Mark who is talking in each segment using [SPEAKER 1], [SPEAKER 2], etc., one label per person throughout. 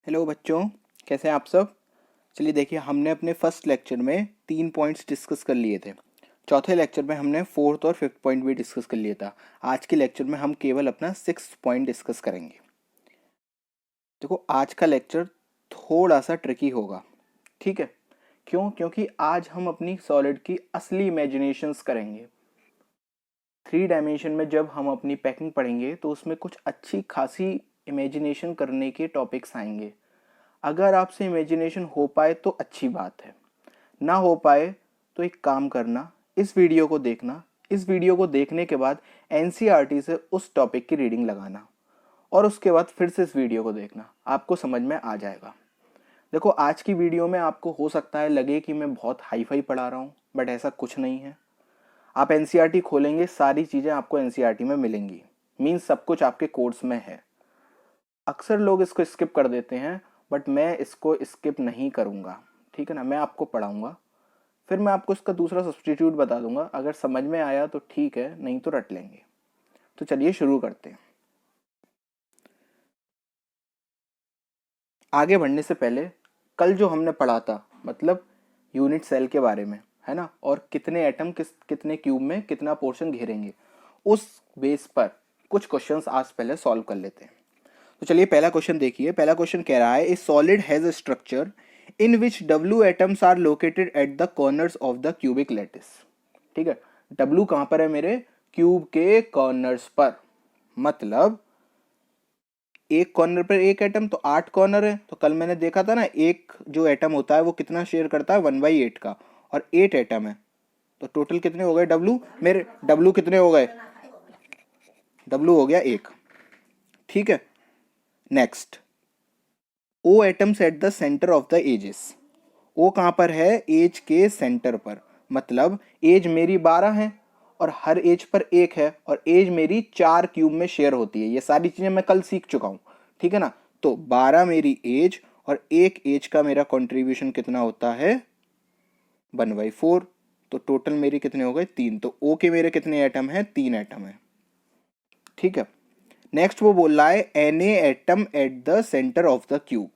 [SPEAKER 1] Hello बच्चों, कैसे हैं आप सब। चलिए देखिए, हमने अपने फर्स्ट लेक्चर में 3 पॉइंट्स डिस्कस कर लिए थे। चौथे लेक्चर में हमने फोर्थ और फिफ्थ पॉइंट भी डिस्कस कर लिया था। आज के लेक्चर में हम केवल अपना सिक्स्थ पॉइंट डिस्कस करेंगे। देखो, आज का लेक्चर थोड़ा सा ट्रिकी होगा, ठीक है। क्यों? क्योंकि आज हम अपनी सॉलिड की असली इमेजिनेशंस करेंगे। 3 डायमेंशन में जब हम अपनी पैकिंग पढ़ेंगे तो उसमें कुछ अच्छी खासी इमेजिनेशन करने के टॉपिक्स आएंगे। अगर आपसे इमेजिनेशन हो पाए तो अच्छी बात है, ना हो पाए तो एक काम करना, इस वीडियो को देखना। इस वीडियो को देखने के बाद एनसीईआरटी से उस टॉपिक की रीडिंग लगाना और उसके बाद फिर से इस वीडियो को देखना, आपको समझ में आ जाएगा। देखो, आज की वीडियो में आपको हो सकता है लगे कि मैं बहुत हाई फाई पढ़ा रहा हूँ, बट ऐसा कुछ नहीं है। आप एनसीईआरटी खोलेंगे, सारी चीज़ें आपको एनसीईआरटी में मिलेंगी, मीन्स सब कुछ आपके कोर्स में है। अक्सर लोग इसको स्किप कर देते हैं, बट मैं इसको स्किप नहीं करूँगा, ठीक है ना। मैं आपको पढ़ाऊँगा, फिर मैं आपको इसका दूसरा सब्सटीट्यूट बता दूंगा। अगर समझ में आया तो ठीक है, नहीं तो रट लेंगे। तो चलिए शुरू करते हैं। आगे बढ़ने से पहले, कल जो हमने पढ़ा था, मतलब यूनिट सेल के बारे में, है ना, और कितने एटम कितने क्यूब में कितना पोर्शन घेरेंगे, उस बेस पर कुछ क्वेश्चंस आज पहले सॉल्व कर लेते हैं। तो चलिए पहला क्वेश्चन देखिए। पहला क्वेश्चन कह रहा है, a solid has a structure in which W atoms are located at the corners of the cubic lattice. ठीक है, डब्ल्यू कहां पर है? मेरे क्यूब के कॉर्नर्स पर। मतलब एक कॉर्नर पर एक एटम, तो 8 कॉर्नर है। तो कल मैंने देखा था ना, एक जो एटम होता है वो कितना शेयर करता है? 1/8 का, और 8 एटम है। तो टोटल कितने हो गए डब्ल्यू? मेरे डब्ल्यू कितने हो गए? डब्ल्यू हो गया 1। ठीक है, next, O atoms at the centre of the edges. O कहां पर है? एज के सेंटर पर। मतलब एज मेरी 12 है और हर एज पर 1 है, और एज मेरी 4 क्यूब में शेयर होती है। ये सारी चीजें मैं कल सीख चुका हूं, ठीक है ना। तो 12 मेरी एज और 1 एज का मेरा कंट्रीब्यूशन कितना होता है? 1/4। तो टोटल मेरी कितने हो गए? 3। तो ओ के मेरे कितने एटम है? 3 एटम है, ठीक है। नेक्स्ट वो बोल रहा है, N atom at the centre of the cube.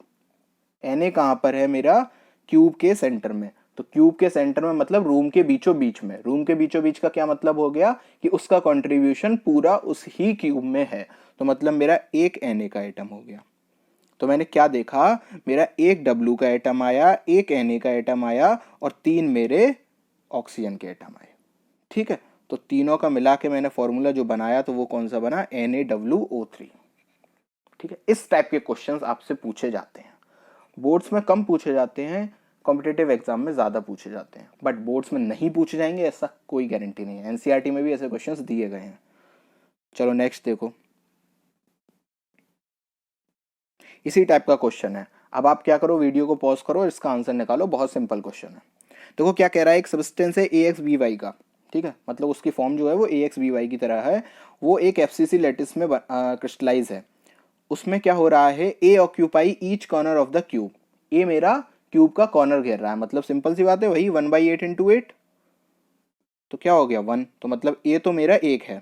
[SPEAKER 1] N कहां पर है? मेरा क्यूब के सेंटर में। तो क्यूब के सेंटर में मतलब रूम के बीचों बीच में। रूम के बीचों बीच का क्या मतलब हो गया? कि उसका कंट्रीब्यूशन पूरा उस ही क्यूब में है। तो मतलब मेरा एक एन का एटम हो गया। तो मैंने क्या देखा? मेरा एक डब्ल्यू का एटम आया, एक एन का एटम आया, और 3 मेरे ऑक्सीजन के एटम आए, ठीक है। तो तीनों का मिला के मैंने फॉर्मूला जो बनाया, तो वो कौन सा बना? NaWO3। ठीक है, इस टाइप के क्वेश्चंस आपसे पूछे जाते हैं। बोर्ड्स में कम पूछे जाते हैं, कॉम्पिटेटिव एग्जाम में ज्यादा पूछे जाते हैं, बट बोर्ड्स में नहीं पूछे जाएंगे ऐसा कोई गारंटी नहीं है। एनसीईआरटी में भी ऐसे क्वेश्चंस दिए गए हैं। चलो नेक्स्ट देखो, इसी टाइप का क्वेश्चन है। अब आप क्या करो, वीडियो को पॉज करो और इसका आंसर निकालो। बहुत सिंपल क्वेश्चन है। देखो क्या कह रहा है, एक सब्सटेंस है AXBY का, ठीक है, मतलब उसकी फॉर्म जो है वो AXBY की तरह है। वो एक FCC लैटिस में क्रिस्टलाइज है। उसमें क्या हो रहा है? A occupy each corner of the cube. A मेरा क्यूब का कॉर्नर घेर रहा है, मतलब सिंपल सी बात है, वही 1/8 इंटू 8। तो क्या हो गया? 1। तो मतलब ए तो मेरा 1 है।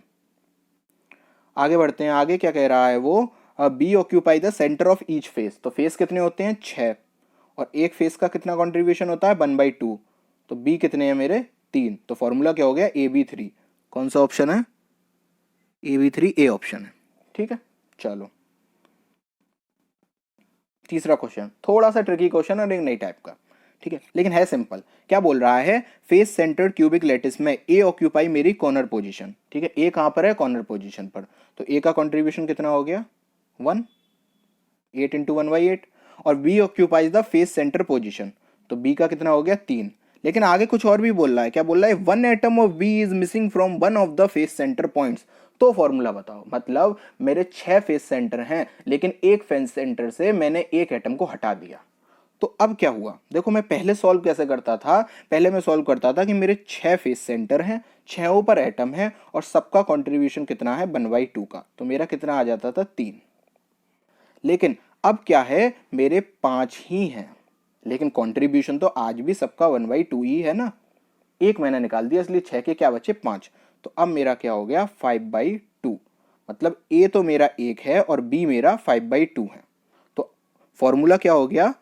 [SPEAKER 1] आगे बढ़ते हैं, आगे क्या कह रहा है वो? B occupy the centre of each face. तो फेस कितने होते हैं? 6, और एक फेस का कितना कॉन्ट्रीब्यूशन होता है? 1/2। तो बी कितने हैं मेरे? 3। तो फॉर्मूला क्या हो गया? AB3। कौन सा ऑप्शन है? AB3 ए ऑप्शन है, ठीक है। चलो तीसरा क्वेश्चन, थोड़ा सा ट्रिकी क्वेश्चन और एक नई टाइप का, ठीक है, लेकिन है सिंपल। क्या बोल रहा है? फेस सेंटर्ड क्यूबिक लैटिस में ए ऑक्यूपाई मेरी कॉर्नर पोजीशन, ठीक है। ए कहां पर है? कॉर्नर पोजीशन पर। तो ए का कंट्रीब्यूशन कितना हो गया? 1, 8 इंटू 1/8। और B occupies the face centre position, तो बी का कितना हो गया? 3। लेकिन आगे कुछ और भी बोल रहा है। क्या बोल रहा है? 1 atom of B is missing from one of the face centre points. तो फॉर्मूला बताओ। मतलब मेरे 6 फेस सेंटर हैं, लेकिन एक फेस सेंटर से मैंने एक एटम को हटा दिया। तो अब क्या हुआ? देखो, मैं पहले सॉल्व कैसे करता था? पहले मैं सॉल्व करता था कि मेरे 6 फेस सेंटर हैं, 6 पर एटम है, और सबका कंट्रीब्यूशन कितना है? 1/2 का। तो मेरा कितना आ जाता था? 3। लेकिन अब क्या है? मेरे 5 ही हैं, लेकिन कंट्रीब्यूशन तो आज भी सबका 1/2 ही है ना। एक मैंने निकाल दिया, इसलिए 6 के क्या बचे? 5। तो अब मेरा क्या हो गया? 5/2। मतलब ए तो मेरा 1 है और बी मेरा 5/2 है। तो फॉर्मूला क्या हो गया,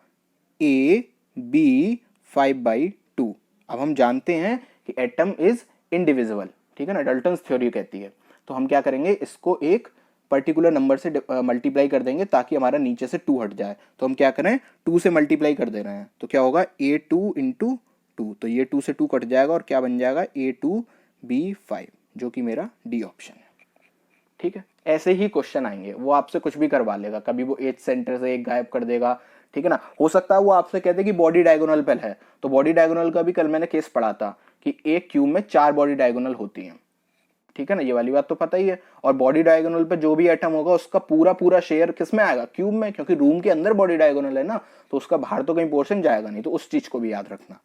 [SPEAKER 1] AB5/2। अब हम जानते हैं कि एटम इज इनडिविजिबल, ठीक है ना, डाल्टन्स थ्योरी कहती है। तो हम क्या करेंगे, इसको एक पर्टिकुलर नंबर से मल्टीप्लाई कर देंगे ताकि हमारा नीचे से 2 हट जाए। तो हम क्या करें, 2 से मल्टीप्लाई कर दे रहे हैं, तो क्या होगा A2 इंटू 2, तो ये 2 से 2 कट जाएगा और क्या बन जाएगा A2B5, जो कि मेरा डी ऑप्शन है। ठीक है, ऐसे ही क्वेश्चन आएंगे, वो आपसे कुछ भी करवा लेगा, कभी वो एज सेंटर से एक गायब कर देगा, ठीक है ना। हो सकता है वो आपसे कहते कि बॉडी डायगोनल पे है, तो बॉडी डायगोनल का भी कल मैंने केस पढ़ा था कि एक क्यूब में 4 बॉडी डायगोनल होती हैं, ठीक है ना, ये वाली बात तो पता ही है। और बॉडी डायगोनल पे जो भी एटम होगा उसका पूरा पूरा शेयर किस में आएगा, क्यूब में, क्योंकि रूम के अंदर बॉडी डायगोनल है ना, तो उसका बाहर तो कहीं पोर्शन जाएगा नहीं, तो उस चीज को भी याद रखना।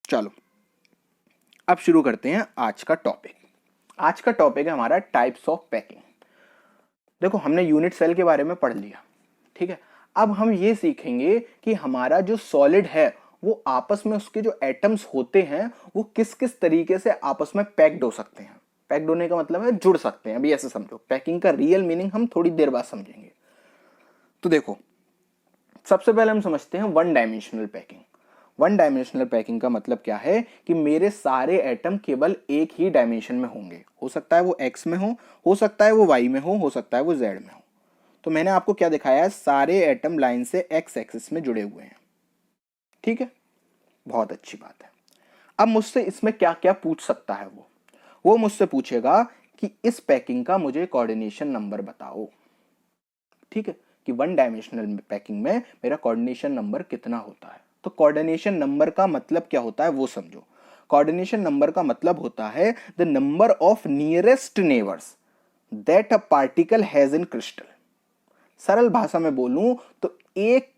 [SPEAKER 1] चलो अब शुरू करते हैं आज का टॉपिक। आज का टॉपिक है हमारा टाइप्स ऑफ पैकिंग। देखो हमने यूनिट सेल के बारे में पढ़ लिया, ठीक है। अब हम ये सीखेंगे कि हमारा जो सॉलिड है वो आपस में उसके जो एटम्स होते हैं वो किस किस तरीके से आपस में पैक्ड हो सकते हैं। पैक्ड होने का मतलब है जुड़ सकते हैं। अभी ऐसे समझो, पैकिंग का रियल मीनिंग हम थोड़ी देर बाद समझेंगे। तो देखो सबसे पहले हम समझते हैं one dimensional packing. One dimensional packing का मतलब क्या है कि मेरे सारे एटम केवल एक ही डायमेंशन में होंगे। हो सकता है वो एक्स में हो सकता है वो वाई में हो सकता है वो जेड में हो। तो मैंने आपको क्या दिखाया है, सारे एटम लाइन से एक्स एक्सिस में जुड़े हुए हैं, ठीक है, बहुत अच्छी बात है। अब मुझसे इसमें क्या क्या पूछ सकता है वो मुझसे पूछेगा कि इस पैकिंग का मुझे कोऑर्डिनेशन नंबर बताओ, ठीक है, कि वन डायमेंशनल पैकिंग में मेरा कोऑर्डिनेशन नंबर कितना होता है। तो कोऑर्डिनेशन नंबर का मतलब क्या होता है वो समझो। कोऑर्डिनेशन नंबर का मतलब होता है the number of nearest neighbours that a particle has in crystal. सरल भाषा में बोलूं तो एक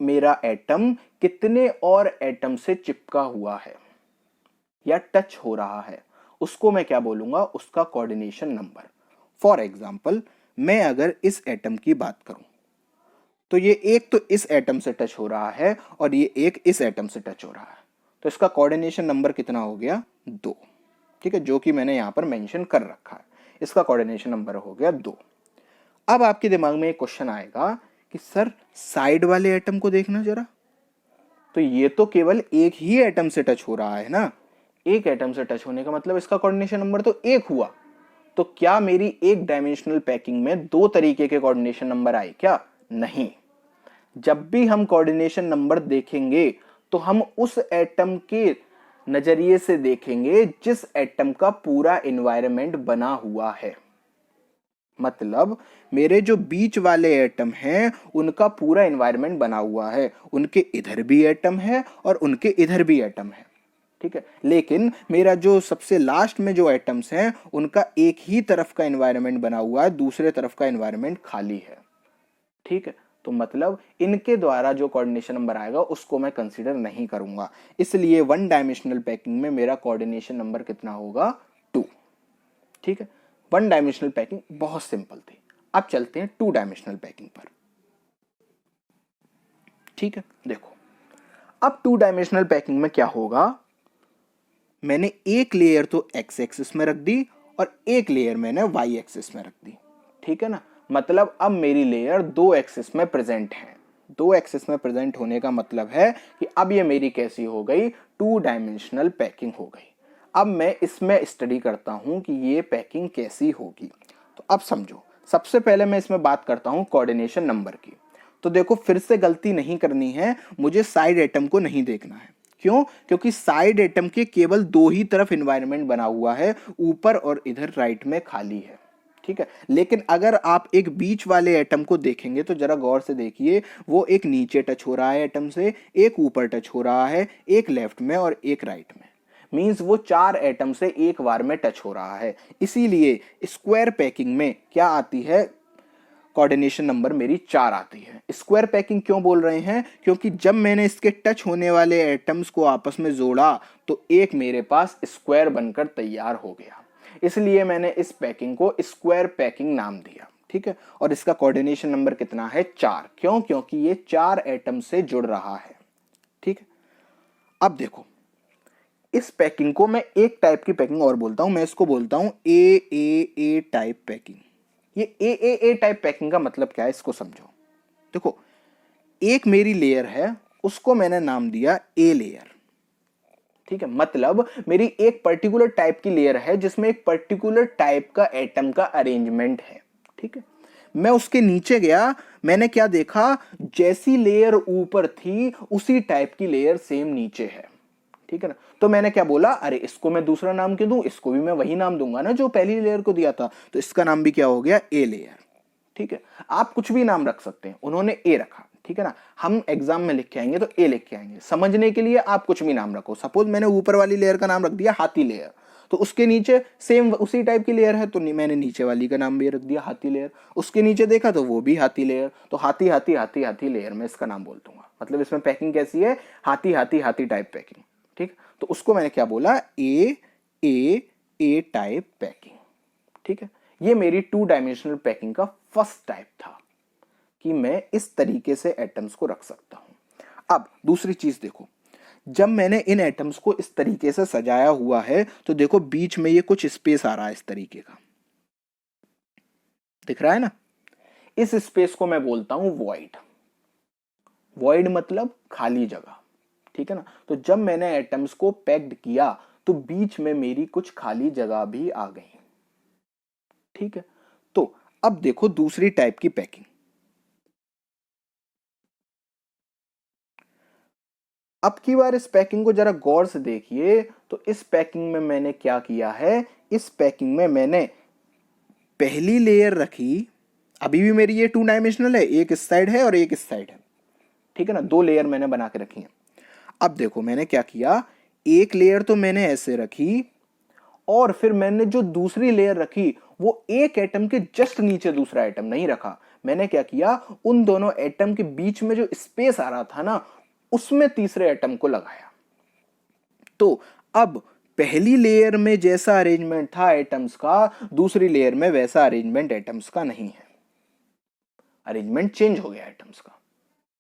[SPEAKER 1] मेरा एटम कितने और एटम से चिपका हुआ है या टच हो रहा है, उसको मैं क्या बोलूंगा, उसका कोऑर्डिनेशन नंबर। फॉर एग्जाम्पल मैं अगर इस एटम की बात करूं तो ये एक तो इस एटम से टच हो रहा है और ये एक इस एटम से टच हो रहा है, तो इसका कोऑर्डिनेशन नंबर कितना हो गया 2, ठीक है, जो कि मैंने यहां पर मेंशन कर रखा है। इसका कोऑर्डिनेशन नंबर हो गया 2। अब आपके दिमाग में एक क्वेश्चन आएगा कि सर साइड वाले एटम को देखना जरा, तो ये तो केवल एक ही एटम से टच हो रहा है ना, एक एटम से टच होने का मतलब इसका कोऑर्डिनेशन नंबर तो 1 हुआ। तो क्या मेरी एक डायमेंशनल पैकिंग में 2 तरीके के कोऑर्डिनेशन नंबर आए क्या? नहीं। जब भी हम कोऑर्डिनेशन नंबर देखेंगे तो हम उस एटम के नजरिए से देखेंगे जिस एटम का पूरा एनवायरनमेंट बना हुआ है। मतलब मेरे जो बीच वाले एटम हैं उनका पूरा एनवायरनमेंट बना हुआ है, उनके इधर भी एटम है और उनके इधर भी एटम है, ठीक है। लेकिन मेरा जो सबसे लास्ट में जो एटम्स हैं उनका एक ही तरफ का एनवायरनमेंट बना हुआ है, दूसरे तरफ का एनवायरनमेंट खाली है, ठीक है। तो मतलब इनके द्वारा जो कोऑर्डिनेशन नंबर आएगा उसको मैं कंसीडर नहीं करूंगा। इसलिए वन डायमेंशनल पैकिंग में मेरा कोऑर्डिनेशन नंबर कितना होगा 2, ठीक है। वन डायमेंशनल पैकिंग बहुत सिंपल थी। अब चलते हैं 2 डायमेंशनल पैकिंग पर, ठीक है। देखो अब 2 डायमेंशनल पैकिंग में क्या होगा, मैंने एक लेयर तो एक्स एक्सिस में रख दी और एक लेयर मैंने वाई एक्सिस में रख दी, ठीक है ना। मतलब अब मेरी लेयर 2 एक्सिस में प्रेजेंट है। 2 एक्सिस में प्रेजेंट होने का मतलब है कि अब ये मेरी कैसी हो गई, 2 डायमेंशनल पैकिंग हो गई। अब मैं इसमें स्टडी करता हूं कि ये पैकिंग कैसी होगी। तो अब समझो, सबसे पहले मैं इसमें बात करता हूं कोऑर्डिनेशन नंबर की। तो देखो फिर से गलती नहीं करनी है, मुझे साइड एटम को नहीं देखना है। क्यों? क्योंकि साइड एटम के केवल 2 ही तरफ एनवायरनमेंट बना हुआ है, ऊपर और इधर राइट में खाली है, ठीक है। लेकिन अगर आप एक बीच वाले एटम को देखेंगे तो जरा गौर से देखिए, वो एक नीचे टच हो रहा है एटम से, एक ऊपर टच हो रहा है, एक लेफ्ट में और एक राइट में। मींस वो 4 एटम से एक बार में टच हो रहा है। इसीलिए स्क्वायर पैकिंग में क्या आती है, कोऑर्डिनेशन नंबर मेरी 4 आती है। स्क्वायर पैकिंग क्यों बोल रहे हैं? क्योंकि जब मैंने इसके टच होने वाले एटम्स को आपस में जोड़ा तो एक मेरे पास स्क्वायर बनकर तैयार हो गया। इसलिए मैंने इस पैकिंग को स्क्वायर पैकिंग नाम दिया, ठीक है। और इसका कोऑर्डिनेशन नंबर कितना है 4। क्यों? क्योंकि ये 4 एटम से जुड़ रहा है, ठीक है। अब देखो इस पैकिंग को मैं एक टाइप की पैकिंग और बोलता हूं, मैं इसको बोलता हूं ए टाइप पैकिंग। ये ए टाइप पैकिंग का मतलब क्या है इसको समझो। देखो एक मेरी लेयर है, उसको मैंने नाम दिया ए लेयर। ठीक है, मतलब मेरी एक पर्टिकुलर टाइप की लेयर है जिसमें एक पर्टिकुलर टाइप का एटम का अरेंजमेंट है। ठीक है, मैं उसके नीचे गया, मैंने क्या देखा, जैसी लेयर ऊपर थी उसी टाइप की लेयर सेम नीचे है। ठीक है ना, तो मैंने क्या बोला, अरे इसको मैं दूसरा नाम क्यों दूं, इसको भी मैं वही नाम दूंगा ना जो पहली लेयर को दिया था, तो इसका नाम भी क्या हो गया, ए लेयर। ठीक है, आप कुछ भी नाम रख सकते हैं, उन्होंने ए रखा। ठीक है ना, हम एग्जाम में लिख के आएंगे तो ए लिख के आएंगे, समझने के लिए आप कुछ भी नाम रखो। सपोज मैंने ऊपर वाली लेयर का नाम रख दिया हाथी लेयर, तो उसके नीचे सेम उसी टाइप की लेयर है, तो मैंने नीचे वाली का नाम भी रख दिया हाथी लेयर। उसके नीचे देखा तो वो भी हाथी लेयर, तो हाथी हाथी हाथी हाथी लेयर में इसका नाम बोल दूंगा। मतलब इसमें पैकिंग कैसी है, हाथी हाथी हाथी टाइप पैकिंग। ठीक, तो उसको मैंने क्या बोला, ए ए ए टाइप पैकिंग। ठीक है, ये मेरी 2 डायमेंशनल पैकिंग का फर्स्ट टाइप था कि मैं इस तरीके से एटम्स को रख सकता हूं। अब दूसरी चीज देखो, जब मैंने इन एटम्स को इस तरीके से सजाया हुआ है तो देखो बीच में ये कुछ स्पेस आ रहा है इस तरीके का, दिख रहा है ना, इस स्पेस को मैं बोलता हूं वॉइड। वॉइड मतलब खाली जगह। ठीक है ना, तो जब मैंने एटम्स को पैक्ड किया तो बीच में मेरी कुछ खाली जगह भी आ गई। ठीक है, तो अब देखो दूसरी टाइप की पैकिंग। अब की बार इस पैकिंग को जरा गौर से देखिए, तो इस पैकिंग में मैंने क्या किया है, इस पैकिंग में मैंने पहली लेयर रखी, अभी भी मेरी ये 2 डायमेंशनल है, एक इस साइड है और एक इस साइड है। ठीक है ना, 2 लेयर मैंने बना के रखी है। अब देखो मैंने क्या किया, एक लेयर तो मैंने ऐसे रखी और फिर मैंने जो दूसरी लेयर रखी वो एक एटम के जस्ट नीचे दूसरा एटम नहीं रखा। मैंने क्या किया, उन दोनों एटम के बीच में जो स्पेस आ रहा था ना, उसमें तीसरे एटम को लगाया। तो अब पहली लेयर में जैसा अरेंजमेंट था एटम्स का, दूसरी लेयर में वैसा अरेंजमेंट एटम्स का नहीं है, अरेंजमेंट चेंज हो गया एटम्स का,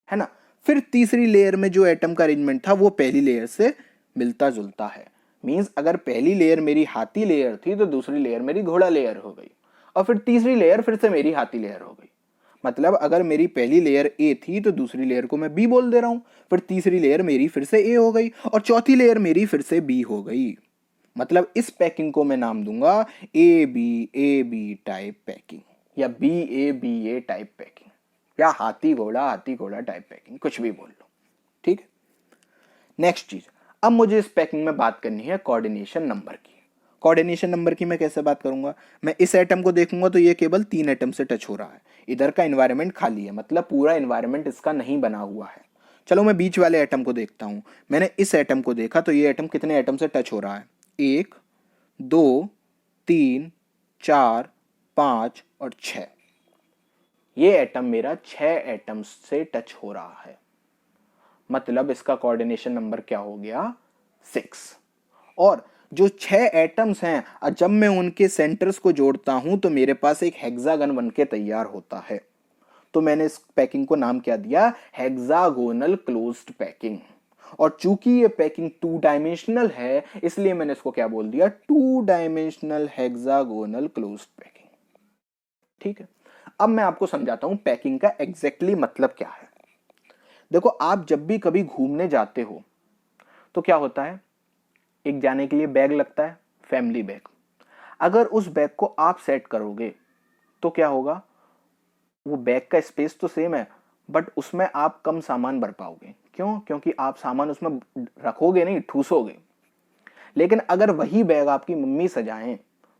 [SPEAKER 1] है ना। फिर तीसरी लेयर में जो एटम का अरेंजमेंट था वो पहली लेयर से मिलता जुलता है। मींस अगर पहली लेयर मेरी हाथी लेयर थी तो दूसरी लेयर मेरी घोड़ा लेयर हो गई, और फिर तीसरी लेयर फिर से मेरी हाथी लेयर हो गई। मतलब अगर मेरी पहली लेयर ए थी तो दूसरी लेयर को मैं बी बोल दे रहा हूं, फिर तीसरी लेयर मेरी फिर से ए हो गई और चौथी लेयर मेरी फिर से बी हो गई। मतलब इस पैकिंग को मैं नाम दूंगा ए बी टाइप पैकिंग, या बी ए टाइप पैकिंग, या हाथी घोड़ा टाइप पैकिंग, कुछ भी बोल लो। ठीक है, नेक्स्ट चीज, अब मुझे इस पैकिंग में बात करनी है कोऑर्डिनेशन नंबर की। कोऑर्डिनेशन नंबर की मैं कैसे बात करूंगा, मैं इस एटम को देखूंगा तो ये केवल 3 एटम से टच हो रहा है, इधर का एनवायरनमेंट खाली है, मतलब पूरा एनवायरनमेंट इसका नहीं बना हुआ है। चलो मैं बीच वाले एटम को देखता हूं, मैंने इस एटम को देखा तो ये एटम कितने एटम से टच हो रहा है, 1 2 3 4 5 और 6। ये एटम मेरा 6 एटम्स से टच हो रहा है, मतलब इसका कोऑर्डिनेशन नंबर क्या हो गया, 6। और जो 6 एटम्स हैं, जब मैं उनके सेंटर्स को जोड़ता हूं तो मेरे पास एक हेक्सागन बनके तैयार होता है। तो मैंने इस पैकिंग को नाम क्या दिया, हेक्सागोनल क्लोज्ड पैकिंग। और चूंकि ये पैकिंग 2 डायमेंशनल है इसलिए मैंने इसको क्या बोल दिया, 2 डायमेंशनल हेक्सागोनल क्लोज्ड पैकिंग। ठीक है, अब मैं आपको समझाता हूं पैकिंग का एग्जैक्टली मतलब क्या है। देखो आप जब भी कभी घूमने जाते हो तो क्या होता है, एक जाने के लिए बैग लगता है, फैमिली बैग। अगर उस बैग को आप सेट करोगे तो क्या होगा, वो बैग का स्पेस तो सेम है बट उसमें आप कम सामान भर पाओगे। क्यों, क्योंकि आप सामान उसमें रखोगे नहीं, ठूसोगे। लेकिन अगर वही बैग आपकी मम्मी सजाएं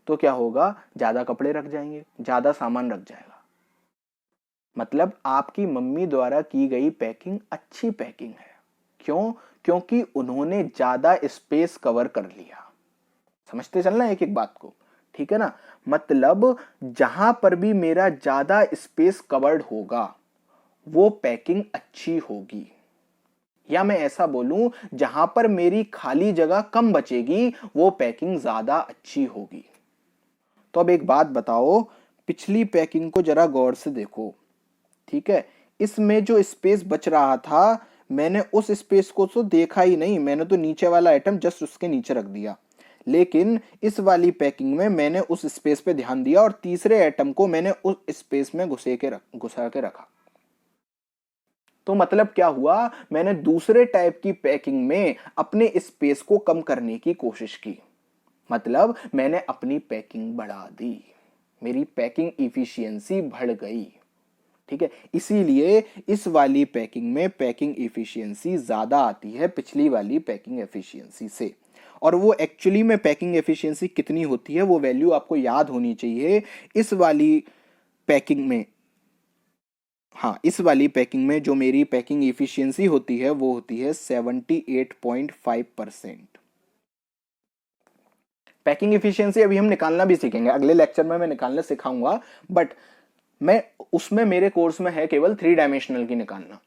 [SPEAKER 1] तो क्या होगा, ज्यादा कपड़े रख जाएंगे, ज्यादा सामान रख जाएगा। मतलब आपकी मम्मी द्वारा की गई पैकिंग अच्छी पैकिंग है। क्यों, क्योंकि उन्होंने ज्यादा स्पेस कवर कर लिया। समझते चलना एक एक बात को, ठीक है ना। मतलब जहां पर भी मेरा ज्यादा स्पेस कवर्ड होगा वो पैकिंग अच्छी होगी, या मैं ऐसा बोलूं जहां पर मेरी खाली जगह कम बचेगी वो पैकिंग ज्यादा अच्छी होगी। तो अब एक बात बताओ, पिछली पैकिंग को जरा गौर से देखो। ठीक है, इसमें जो स्पेस बच रहा था मैंने उस स्पेस को तो देखा ही नहीं, मैंने तो नीचे वाला आइटम जस्ट उसके नीचे रख दिया। लेकिन इस वाली पैकिंग में मैंने उस स्पेस पे ध्यान दिया और तीसरे एटम को मैंने उस स्पेस में घुसा के रखा। तो मतलब क्या हुआ, मैंने दूसरे टाइप की पैकिंग में अपने स्पेस को कम करने की कोशिश की, मतलब मैंने अपनी पैकिंग बढ़ा दी, मेरी पैकिंग इफिशियंसी बढ़ गई। ठीक है, इसीलिए इस वाली पैकिंग में पैकिंग इफिशियंसी ज्यादा आती है पिछली वाली पैकिंग एफिशिएंसी से। और वो एक्चुअली में पैकिंग एफिशिएंसी कितनी होती है वो वैल्यू आपको याद होनी चाहिए। इस वाली पैकिंग में, हाँ, इस वाली पैकिंग में जो मेरी पैकिंग इफिशियंसी होती है वो होती है 78.5%। पैकिंग इफिशियंसी अभी हम निकालना भी सीखेंगे, अगले लेक्चर में मैं निकालना सिखाऊंगा, बट मैं उसमें मेरे कोर्स में है केवल 3 डायमेंशनल की निकालना,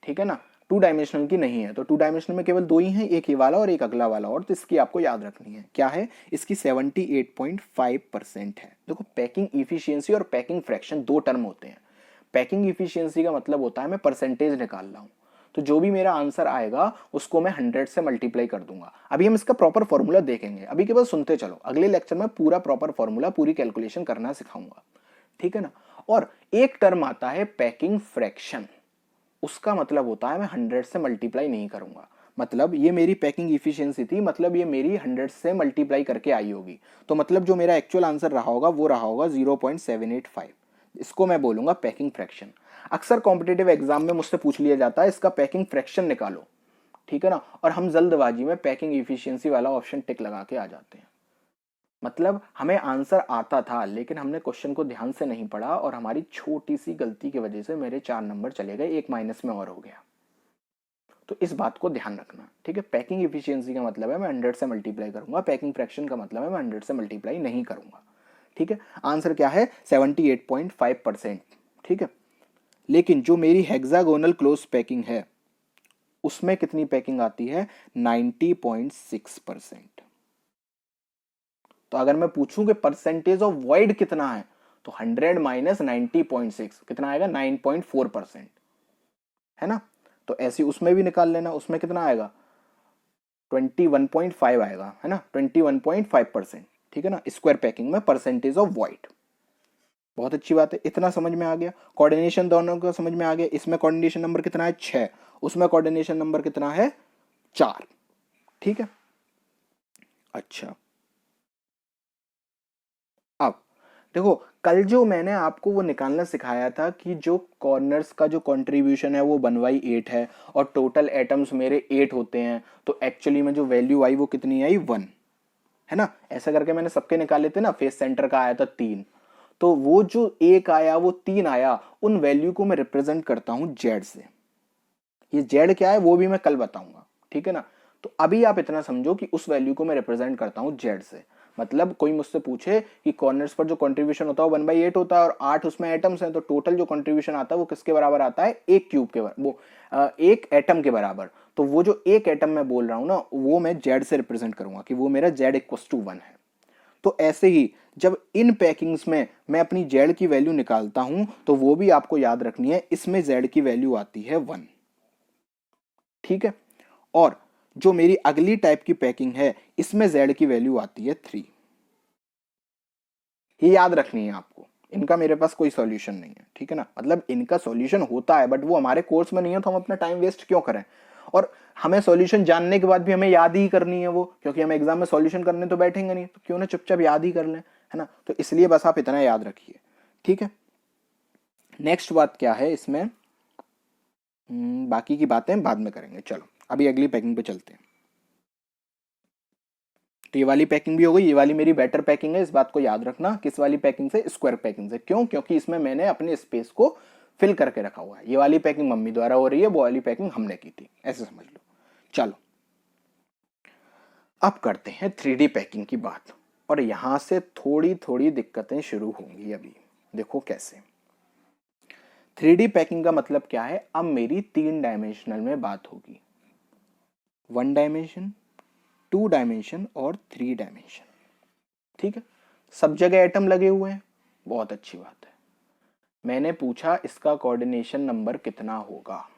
[SPEAKER 1] ठीक है ना, 2 डायमेंशनल की नहीं है। तो 2 डायमेंशनल में केवल 2 ही हैं, एक ये वाला और एक अगला वाला, और तो इसकी आपको याद रखनी है क्या है, इसकी 78.5% है। देखो, पैकिंग इफिशियंसी और पैकिंग फ्रैक्शन 2 टर्म होते हैं। पैकिंग इफिशियंसी का मतलब होता है मैं परसेंटेज निकाल रहा हूं, तो जो भी मेरा आंसर आएगा उसको मैं 100 से मल्टीप्लाई कर दूंगा। अभी हम इसका प्रॉपर फॉर्मूला देखेंगे, अभी केवल सुनते चलो, अगले लेक्चर में पूरा प्रॉपर फॉर्मूला, पूरी कैलकुलेशन करना सिखाऊंगा, ठीक है ना। और एक टर्म आता है पैकिंग फ्रैक्शन, उसका मतलब होता है मैं 100 से मल्टीप्लाई नहीं करूंगा, मतलब ये मेरी पैकिंग इफिशियंसी थी, मतलब ये मेरी 100 से मल्टीप्लाई करके आई होगी, तो मतलब जो मेरा एक्चुअल आंसर रहा होगा वो रहा होगा 0.785, इसको मैं बोलूंगा पैकिंग फ्रैक्शन। अक्सर कॉम्पिटेटिव एग्जाम में मुझसे पूछ लिया जाता है इसका पैकिंग फ्रैक्शन निकालो, ठीक है ना, और हम जल्दबाजी में पैकिंग इफिशियंसी वाला ऑप्शन टिक लगा के आ जाते हैं। मतलब हमें आंसर आता था लेकिन हमने क्वेश्चन को ध्यान से नहीं पढ़ा और हमारी छोटी सी गलती की वजह से मेरे 4 नंबर चले गए, एक माइनस में और हो गया। तो इस बात को ध्यान रखना, ठीक है। पैकिंग इफिशियंसी का मतलब है मैं 100 से मल्टीप्लाई करूंगा, पैकिंग फ्रैक्शन का मतलब है मैं 100 से मल्टीप्लाई नहीं करूंगा, ठीक है। आंसर क्या है, 78.5%, ठीक है। लेकिन जो मेरी हेक्सागोनल क्लोज पैकिंग है उसमें कितनी पैकिंग आती है, 90.6%। तो अगर मैं पूछूं कि परसेंटेज ऑफ वॉइड कितना है, तो 100 माइनस 90.6 कितना आएगा, 9.4%, है ना। तो ऐसे उसमें भी निकाल लेना, उसमें कितना आएगा, 21.5 आएगा, है ना, 21.5%, ठीक है ना, स्क्वायर पैकिंग में परसेंटेज ऑफ वॉइड। बहुत अच्छी बात है, इतना समझ में आ गया, कोऑर्डिनेशन दोनों का समझ में आ गया। इसमें कोऑर्डिनेशन नंबर कितना है, 6, उसमें कोऑर्डिनेशन नंबर कितना है, 4, ठीक है। अच्छा, अब देखो, कल जो मैंने आपको वो निकालना सिखाया था कि जो कॉर्नर्स का जो कंट्रीब्यूशन है वो 1/8 है और टोटल एटम्स मेरे 8 होते हैं, तो एक्चुअली में जो वैल्यू आई वो कितनी आई, 1, है ना। ऐसा करके मैंने सबके निकाले थे ना, फेस सेंटर का आया था 3, तो वो जो 1 आया वो 3 आया, उन वैल्यू को मैं रिप्रेजेंट करता हूं जेड से। ये जेड क्या है वो भी मैं कल बताऊंगा, ठीक है ना। तो अभी आप इतना समझो कि उस वैल्यू को मैं रिप्रेजेंट करता हूं जेड से। मतलब कोई मुझसे पूछे कि कॉर्नर्स पर जो कंट्रीब्यूशन होता है 1/8 होता है और 8 उसमें एटम्स हैं, तो टोटल जो कंट्रीब्यूशन आता है वो किसके बराबर आता है, एक क्यूब के बराबर, वो एक एटम के बराबर। तो वो जो एक एटम मैं बोल रहा हूं ना, वो मैं जेड से रिप्रेजेंट करूंगा कि वो मेरा जेड इक्वल्स टू 1 है। तो ऐसे ही जब इन पैकिंग्स में मैं अपनी जेड की वैल्यू निकालता हूं तो वो भी आपको याद रखनी है, इसमें जेड की वैल्यू आती है 1, ठीक है। और जो मेरी अगली टाइप की पैकिंग है इसमें जेड की वैल्यू आती है 3। ये याद रखनी है आपको, इनका मेरे पास कोई सॉल्यूशन नहीं है, ठीक है ना। मतलब इनका सॉल्यूशन होता है बट वो हमारे कोर्स में नहीं है, तो हम अपना टाइम वेस्ट क्यों करें। और हमें सॉल्यूशन जानने के बाद भी हमें याद ही करनी है वो, क्योंकि हम एग्जाम में सॉल्यूशन करने तो बैठेंगे नहीं, तो क्यों ना चुपचाप याद ही कर लें, है ना। तो इसलिए बस आप इतना याद रखिए, ठीक है। नेक्स्ट बात क्या है इसमें, बाकी की बातें बाद में करेंगे, चलो अभी अगली पैकिंग पे चलते हैं। तो ये वाली पैकिंग भी हो गई, ये वाली मेरी बेटर पैकिंग है, इस बात को याद रखना, किस वाली पैकिंग से, स्क्वायर पैकिंग से। क्यों, क्योंकि इसमें मैंने अपने स्पेस को फिल करके रखा हुआ है। ये वाली पैकिंग मम्मी द्वारा हो रही है, वो वाली पैकिंग हमने की थी, ऐसे समझ लो। चलो अब करते हैं 3D पैकिंग की बात, और यहां से थोड़ी थोड़ी दिक्कतें शुरू होंगी। अभी देखो कैसे, 3D पैकिंग का मतलब क्या है, अब मेरी 3 डायमेंशनल में बात होगी, 1 डायमेंशन, 2 डायमेंशन और 3 डायमेंशन, ठीक है। सब जगह एटम लगे हुए हैं, बहुत अच्छी बात है। मैंने पूछा इसका कोऑर्डिनेशन नंबर कितना होगा,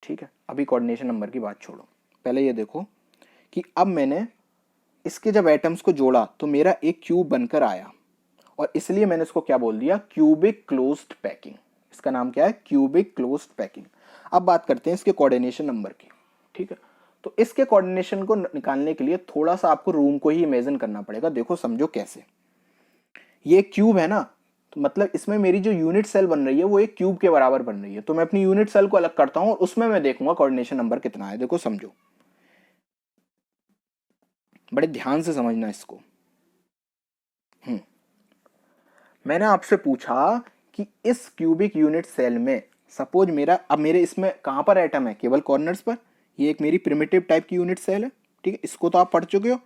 [SPEAKER 1] ठीक है। अभी कोऑर्डिनेशन नंबर की बात छोड़ो, पहले ये देखो कि अब मैंने इसके जब एटम्स को जोड़ा तो मेरा एक क्यूब बनकर आया, और इसलिए मैंने इसको क्या बोल दिया, क्यूबिक क्लोज्ड पैकिंग। इसका नाम क्या है, क्यूबिक क्लोज्ड पैकिंग। अब बात करते हैं इसके कोऑर्डिनेशन नंबर की, ठीक है। तो इसके कोऑर्डिनेशन को निकालने के लिए थोड़ा सा आपको रूम को ही इमेजिन करना पड़ेगा। देखो समझो कैसे, ये क्यूब है ना, तो मतलब इसमें मेरी जो यूनिट सेल बन रही है वो एक क्यूब के बराबर बन रही है। तो मैं अपनी यूनिट सेल को अलग करता हूं और उसमें मैं देखूंगा कोऑर्डिनेशन नंबर कितना है। देखो समझो, बड़े ध्यान से समझना इसको। मैंने आपसे पूछा कि इस क्यूबिक यूनिट सेल में सपोज मेरा, अब मेरे इसमें कहां पर एटम है, केवल कॉर्नर्स पर। ये एक मेरी प्रिमिटिव टाइप की यूनिट सेल है, ठीक है, इसको तो आप पढ़ चुके हो।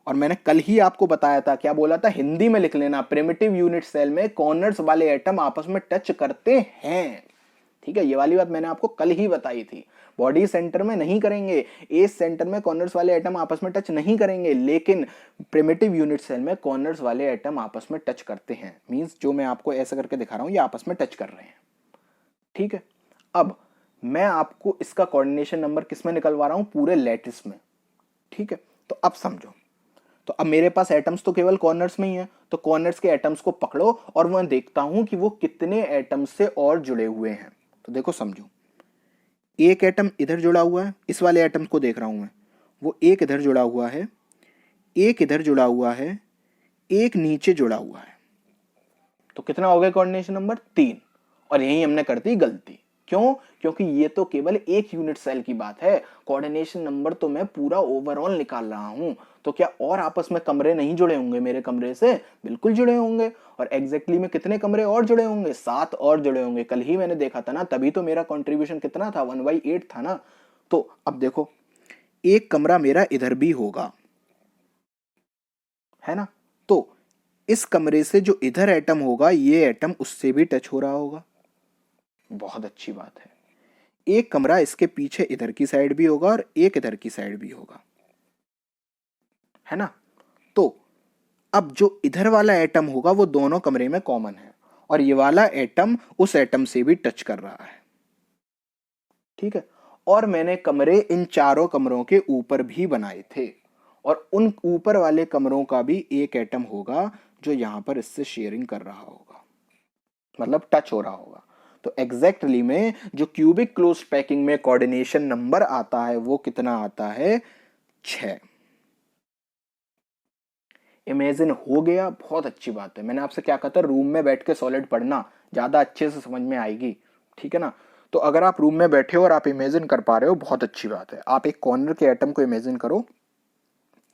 [SPEAKER 1] और मैंने कल ही आपको बताया था, क्या बोला था, हिंदी में लिख लेना, प्रिमिटिव यूनिट सेल में कॉर्नर्स वाले एटम आपस में टच करते हैं, ठीक है। ये वाली बात मैंने आपको कल ही बताई थी। बॉडी सेंटर में नहीं करेंगे, एज सेंटर में कॉर्नर्स वाले एटम आपस में टच नहीं करेंगे, लेकिन प्रिमिटिव यूनिट सेल में कॉर्नर्स वाले एटम आपस में टच करते हैं। मींस जो मैं आपको ऐसा करके दिखा रहा हूं, ये आपस में टच कर रहे हैं, ठीक है। अब मैं आपको इसका कोऑर्डिनेशन नंबर किस में निकलवा रहा हूं, पूरे लैटिस में, ठीक है। तो अब समझो, तो अब मेरे पास एटम्स तो केवल कॉर्नर्स में ही है, तो कॉर्नर्स के एटम्स को पकड़ो और मैं देखता हूं कि वो कितने एटम्स से और जुड़े हुए हैं। तो देखो समझो, एक एटम इधर जुड़ा हुआ है, इस वाले एटम को देख रहा हूं मैं, वो एक इधर जुड़ा हुआ है, एक इधर जुड़ा हुआ है, एक नीचे जुड़ा हुआ है। तो कितना हो गया कोऑर्डिनेशन नंबर, 3। और यही हमने कर दी गलती। क्यों, क्योंकि ये तो केवल एक यूनिट सेल की बात है, कोऑर्डिनेशन नंबर तो मैं पूरा ओवरऑल निकाल रहा हूं। तो क्या और आपस में कमरे नहीं जुड़े होंगे मेरे कमरे से, बिल्कुल जुड़े होंगे। और एग्जैक्टली में कितने कमरे और जुड़े होंगे, 7 और जुड़े होंगे। कल ही मैंने देखा था ना, तभी तो मेरा कंट्रीब्यूशन कितना था, 1/8 था ना। तो अब देखो, एक कमरा मेरा इधर भी होगा, है ना। तो इस कमरे से जो इधर एटम होगा, ये एटम उससे भी टच हो रहा होगा, बहुत अच्छी बात है। एक कमरा इसके पीछे इधर की साइड भी होगा और एक इधर की साइड भी होगा, है ना। तो अब जो इधर वाला एटम होगा वो दोनों कमरे में कॉमन है, और ये वाला एटम उस एटम से भी टच कर रहा है, ठीक है। और मैंने कमरे इन चारों कमरों के ऊपर भी बनाए थे, और उन ऊपर वाले कमरों का भी एक एटम होगा जो यहां पर इससे शेयरिंग कर रहा होगा, मतलब टच हो रहा होगा। तो एग्जैक्टली में जो क्यूबिक क्लोज पैकिंग में कोऑर्डिनेशन नंबर आता है वो कितना आता है, 6। इमेजिन हो गया, बहुत अच्छी बात है। मैंने आपसे क्या कहा था, रूम में बैठ के सॉलिड पढ़ना, ज्यादा अच्छे से समझ में आएगी, ठीक है ना। तो अगर आप रूम में बैठे हो और आप इमेजिन कर पा रहे हो, बहुत अच्छी बात है। आप एक कॉर्नर के एटम को इमेजिन करो,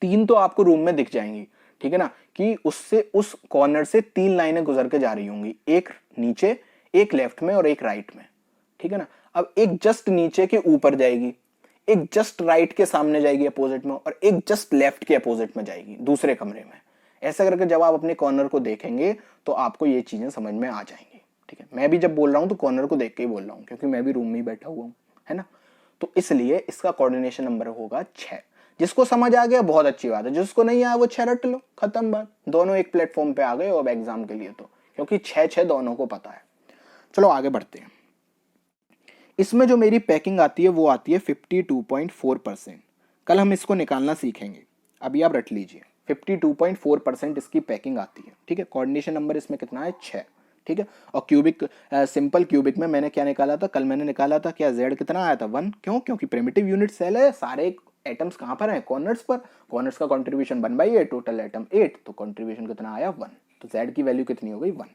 [SPEAKER 1] 3 तो आपको रूम में दिख जाएंगी, ठीक है ना, कि उससे उस कॉर्नर से 3 लाइनें गुजर के जा रही होंगी, एक नीचे, एक लेफ्ट में और एक राइट में, ठीक है ना। अब एक जस्ट नीचे के ऊपर जाएगी, एक जस्ट राइट के सामने जाएगी अपोजिट में, और एक जस्ट लेफ्ट के अपोजिट में जाएगी दूसरे कमरे में। ऐसा करके जब आप अपने कॉर्नर को देखेंगे तो आपको ये चीजें समझ में आ जाएंगी, ठीक है। मैं भी जब बोल रहा हूं तो कॉर्नर को देख के ही बोल रहा हूं, क्योंकि मैं भी रूम में ही बैठा हुआ हूं, है ना। तो इसलिए इसका कोऑर्डिनेशन नंबर होगा 6। जिसको समझ आ गया बहुत अच्छी बात है, जिसको नहीं आया वो 6 रट लो, खत्म बात। दोनों एक प्लेटफॉर्म पे आ गए अब एग्जाम के लिए, तो क्योंकि 6 दोनों को पता है। चलो आगे बढ़ते हैं। इसमें जो मेरी पैकिंग आती है वो आती है 52.4%। कल हम इसको निकालना सीखेंगे, अभी आप रट लीजिए। 52.4% इसकी पैकिंग आती है, ठीक है। कोऑर्डिनेशन नंबर इसमें कितना है, 6, ठीक है। और क्यूबिक, सिंपल क्यूबिक में मैंने क्या निकाला था, कल मैंने निकाला था क्या, z कितना आया था, 1। क्यों, क्योंकि प्रिमिटिव यूनिट सेल है, सारे एटम्स कहां पर हैं, कॉर्नर्स पर। कॉर्नर्स का कंट्रीब्यूशन 1/8, टोटल एटम 8, तो कंट्रीब्यूशन कितना आया, 1। तो z की वैल्यू कितनी हो गई, 1।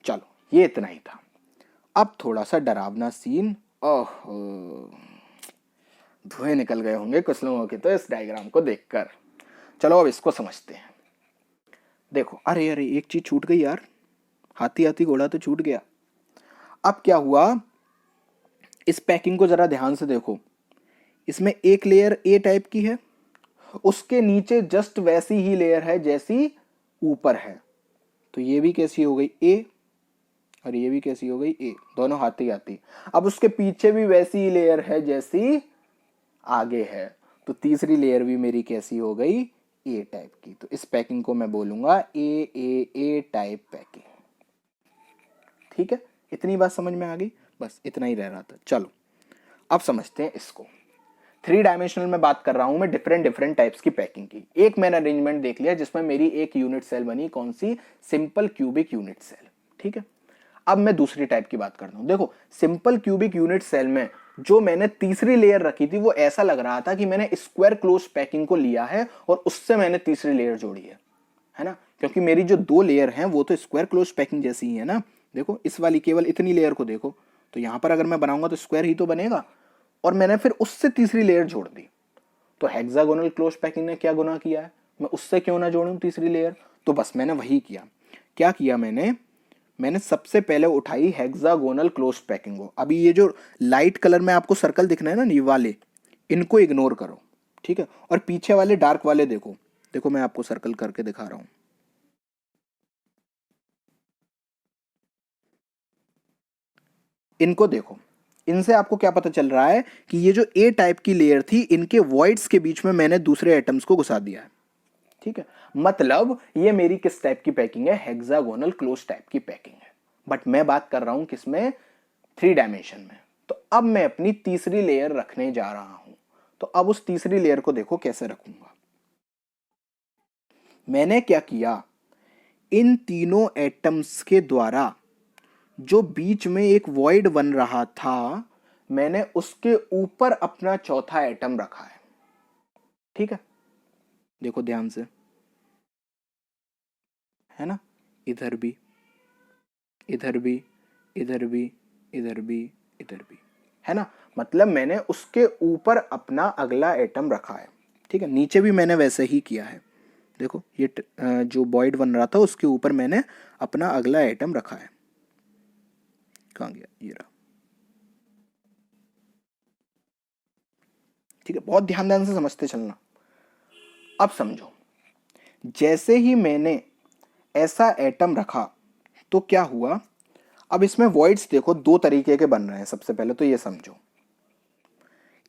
[SPEAKER 1] चलो ये इतना ही था। अब थोड़ा सा डरावना सीन, ओहो, धुएं निकल गए होंगे कुछ लोगों के तो इस डायग्राम को देखकर। चलो अब इसको समझते हैं। देखो, अरे अरे एक चीज छूट गई यार, हाथी हाथी घोड़ा तो छूट गया। अब क्या हुआ, इस पैकिंग को जरा ध्यान से देखो। इसमें एक लेयर ए टाइप की है, उसके नीचे जस्ट वैसी ही लेयर है जैसी ऊपर है। तो ये भी कैसी हो गई, ए, और ये भी कैसी हो गई, ए, दोनों हाथी हाथी। अब उसके पीछे भी वैसी ही लेयर है जैसी आगे है, तो तीसरी लेयर भी मेरी कैसी हो गई, ए टाइप की। तो इस पैकिंग को मैं बोलूंगा ए टाइप पैकिंग, ठीक है। इतनी बात समझ में आ गई, बस इतना ही रह रहा था। चलो अब समझते हैं इसको। 3 डायमेंशनल में बात कर रहा हूं मैं, डिफरेंट टाइप्स की पैकिंग की। एक मैंने अरेंजमेंट देख लिया जिसमें मेरी एक यूनिट सेल बनी, कौन सी, सिंपल क्यूबिक यूनिट सेल, ठीक है। अब मैं दूसरी टाइप की बात करता हूं। देखो सिंपल क्यूबिक यूनिट सेल में जो मैंने तीसरी लेयर रखी थी वो ऐसा लग रहा था कि मैंने स्क्वायर क्लोज पैकिंग को लिया है और उससे मैंने तीसरी लेयर जोड़ी है ना, क्योंकि मेरी जो दो लेयर हैं वो तो स्क्वायर क्लोज पैकिंग जैसी ही है ना। देखो इस वाली केवल इतनी लेयर को देखो, तो यहां पर अगर मैं बनाऊंगा तो स्क्वायर ही तो बनेगा, और मैंने फिर उससे तीसरी लेयर जोड़ दी। तो हेक्सागोनल क्लोज पैकिंग ने क्या गुना किया है, मैं उससे क्यों ना जोड़ूं तीसरी लेयर। तो बस मैंने वही किया। क्या किया मैंने सबसे पहले उठाई हेक्सागोनल क्लोज पैकिंग को। अभी ये जो लाइट कलर में आपको सर्कल दिख रहे हैं ना, ये वाले, इनको इग्नोर करो, ठीक है। और पीछे वाले डार्क वाले देखो, देखो मैं आपको सर्कल करके दिखा रहा हूं। इनको देखो, इनसे आपको क्या पता चल रहा है कि ये जो ए टाइप की लेयर थी, इनके वॉइड्स के बीच में मैंने दूसरे एटम्स को घुसा दिया है, ठीक है। मतलब ये मेरी किस टाइप की पैकिंग है, हेक्सागोनल क्लोज टाइप की पैकिंग है। बट मैं बात कर रहा हूं किसमें, 3 डायमेंशन में। तो अब मैं अपनी तीसरी लेयर रखने जा रहा हूं। तो अब उस तीसरी लेयर को देखो कैसे रखूंगा। मैंने क्या किया, इन तीनों एटम्स के द्वारा जो बीच में एक वॉइड बन रहा था, मैंने उसके ऊपर अपना चौथा एटम रखा है, ठीक है। देखो ध्यान से, है ना, इधर भी, इधर भी, इधर भी, इधर भी, इधर भी, है ना। मतलब मैंने उसके ऊपर अपना अगला एटम रखा है, ठीक है। नीचे भी मैंने वैसे ही किया है। देखो ये जो वॉइड बन रहा था उसके ऊपर मैंने अपना अगला एटम रखा है। कहाँ गया, ये रहा, ठीक है। बहुत ध्यान ध्यान से समझते चलना। अब समझो, जैसे ही मैंने ऐसा एटम रखा तो क्या हुआ। अब इसमें वॉइड्स देखो दो तरीके के बन रहे हैं। सबसे पहले तो ये समझो,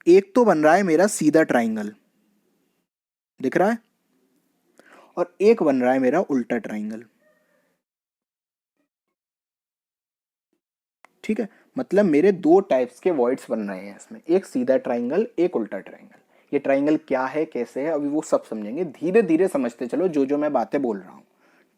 [SPEAKER 1] एक तो बन रहा है मेरा सीधा ट्राइंगल, दिख रहा है, और एक बन रहा है मेरा उल्टा ट्राइंगल, ठीक है। मतलब मेरे दो टाइप्स के वॉइड्स बन रहे हैं इसमें, एक सीधा ट्राइंगल, एक उल्टा ट्राइंगल। ये ट्राइंगल क्या है, कैसे है, अभी वो सब समझेंगे। धीरे धीरे समझते चलो जो जो मैं बातें बोल रहा हूं,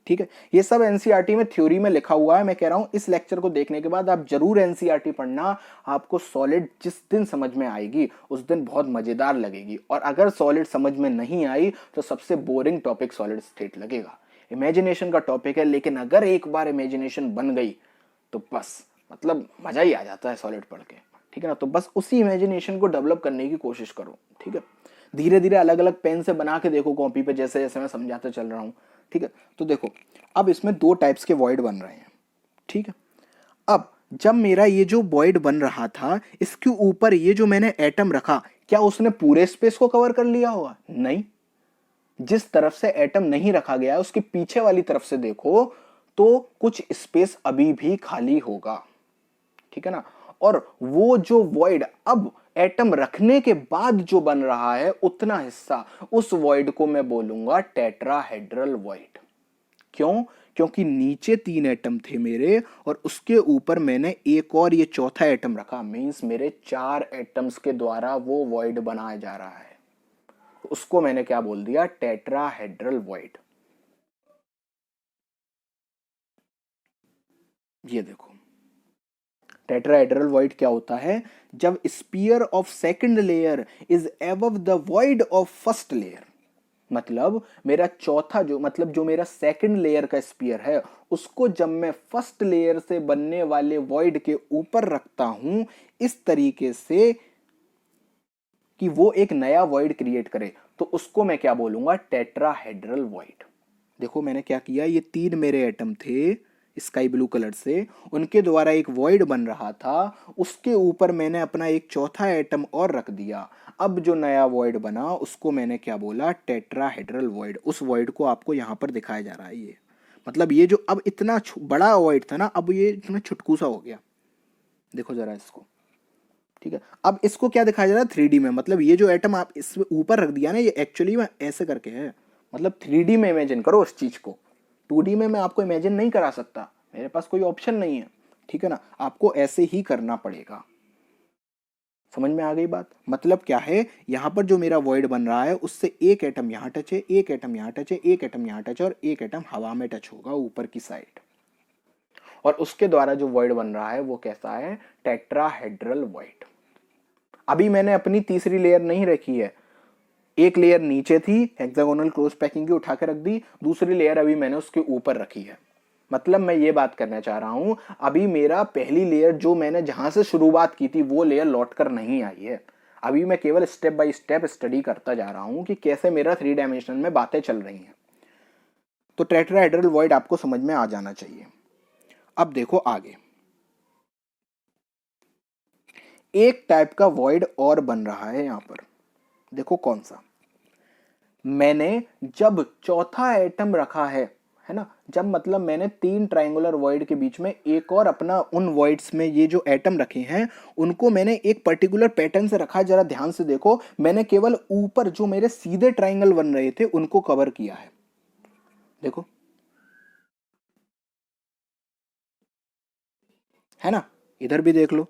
[SPEAKER 1] ठीक है। ये सब एनसीईआरटी में थ्योरी में लिखा हुआ है। मैं कह रहा हूं इस लेक्चर को देखने के बाद आप जरूर एनसीईआरटी पढ़ना। आपको सॉलिड जिस दिन समझ में आएगी उस दिन बहुत मजेदार लगेगी, और अगर सॉलिड समझ में नहीं आई तो सबसे बोरिंग टॉपिक सॉलिड स्टेट लगेगा। इमेजिनेशन का टॉपिक है, लेकिन अगर एक बार इमेजिनेशन बन गई तो बस मतलब मजा ही आ जाता है सॉलिड पढ़ के, ठीक है ना। तो बस उसी इमेजिनेशन को डेवलप करने की कोशिश करो, ठीक है। धीरे धीरे अलग अलग पेन से बना के देखो कॉपी पे, जैसे जैसे मैं समझाता चल रहा हूं, ठीक है। तो देखो अब इसमें दो टाइप्स के वॉइड बन रहे हैं, ठीक है। अब जब मेरा ये जो वॉइड बन रहा था, इसके ऊपर ये जो मैंने एटम रखा, क्या उसने पूरे स्पेस को कवर कर लिया होगा, नहीं। जिस तरफ से एटम नहीं रखा गया उसके पीछे वाली तरफ से देखो तो कुछ स्पेस अभी भी खाली होगा, ठीक है ना। और वो जो वॉइड अब एटम रखने के बाद जो बन रहा है उतना हिस्सा, उस वॉइड को मैं बोलूंगा टेट्राहेड्रल वॉइड। क्यों, क्योंकि नीचे 3 एटम थे मेरे और उसके ऊपर मैंने एक और ये चौथा एटम रखा। मींस मेरे 4 एटम्स के द्वारा वो वॉइड बनाया जा रहा है। उसको मैंने क्या बोल दिया, टेट्राहेड्रल वॉइड। ये देखो टेट्राहेड्रल वॉइड क्या होता है, जब sphere of second layer is above the void of first layer. मतलब मेरा चौथा जो मतलब जो मेरा सेकंड लेयर का स्पीयर है, उसको जब मैं फर्स्ट लेयर से बनने वाले वॉइड के ऊपर रखता हूं इस तरीके से कि वो एक नया वॉइड क्रिएट करे, तो उसको मैं क्या बोलूंगा, टेट्राहेड्रल वॉइड। देखो मैंने क्या किया, ये 3 मेरे एटम थे स्काई ब्लू कलर से, उनके द्वारा एक वॉइड बन रहा था, उसके ऊपर मैंने अपना एक चौथा एटम और रख दिया। अब जो नया वॉइड बना उसको मैंने क्या बोला, टेट्राहेड्रल वॉइड। उस वॉइड को आपको यहां पर दिखाया जा रहा है। ये मतलब ये जो अब इतना बड़ा वॉइड था ना, अब ये इतना छुटकू सा हो गया। देखो जरा इसको, ठीक है। अब इसको क्या दिखाया जा रहा है, 3D में। मतलब ये जो एटम आप इस ऊपर रख दिया ना, ये एक्चुअली में ऐसे करके है। मतलब 3D में इमेजिन करो उस चीज को। 2D में मैं आपको इमेजिन नहीं करा सकता, मेरे पास कोई ऑप्शन नहीं है, ठीक है ना। आपको ऐसे ही करना पड़ेगा। समझ में आ गई बात। मतलब क्या है, यहां पर जो मेरा वॉइड बन रहा है उससे एक एटम यहां टच है, एक एटम यहां टच है, एक एटम यहां टच है, और एक एटम हवा में टच होगा ऊपर की साइड। और उसके द्वारा जो वॉइड बन रहा है वो कैसा है, टेट्राहेड्रल वॉइड। अभी मैंने अपनी तीसरी लेयर नहीं रखी है, एक लेयर नीचे थी हेक्सागोनल क्लोज पैकिंग की, उठा के रख दी, दूसरी लेयर अभी मैंने उसके ऊपर रखी है। मतलब मैं ये बात करना चाह रहा हूं, अभी मेरा पहली लेयर जो मैंने जहां से शुरुआत की थी वो लेयर लौट कर नहीं आई है। अभी मैं केवल स्टेप बाय स्टेप स्टडी करता जा रहा हूं कि कैसे मेरा 3 डायमेंशन में बातें चल रही हैं। तो टेट्राहेड्रल वॉइड आपको समझ में आ जाना चाहिए। अब देखो आगे, एक टाइप का वॉइड और बन रहा है यहां पर, देखो कौन सा। मैंने जब चौथा एटम रखा है ना, जब मतलब मैंने 3 ट्रायंगुलर वॉइड के बीच में एक और अपना उन वॉइड्स में ये जो एटम रखे हैं उनको मैंने एक पर्टिकुलर पैटर्न से रखा है। जरा ध्यान से देखो, मैंने केवल ऊपर जो मेरे सीधे ट्रायंगल बन रहे थे उनको कवर किया है। देखो है ना, इधर भी देख लो।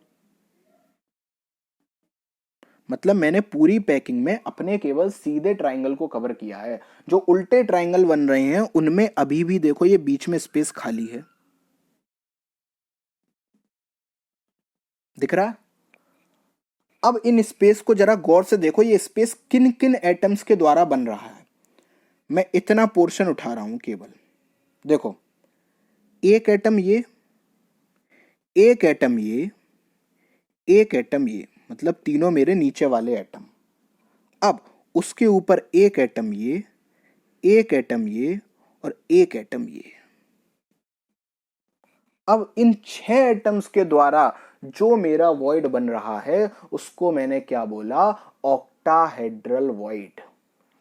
[SPEAKER 1] मतलब मैंने पूरी पैकिंग में अपने केवल सीधे ट्रायंगल को कवर किया है। जो उल्टे ट्रायंगल बन रहे हैं उनमें अभी भी देखो ये बीच में स्पेस खाली है, दिख रहा है। अब इन स्पेस को जरा गौर से देखो, ये स्पेस किन किन एटम्स के द्वारा बन रहा है। मैं इतना पोर्शन उठा रहा हूं केवल, देखो एक एटम ये, एक एटम ये, एक एटम ये, मतलब तीनों मेरे नीचे वाले एटम। अब उसके ऊपर एक एटम ये, एक एटम ये और एक एटम ये। अब इन 6 एटम्स के द्वारा जो मेरा वॉइड बन रहा है उसको मैंने क्या बोला, ऑक्टाहेड्रल वॉइड।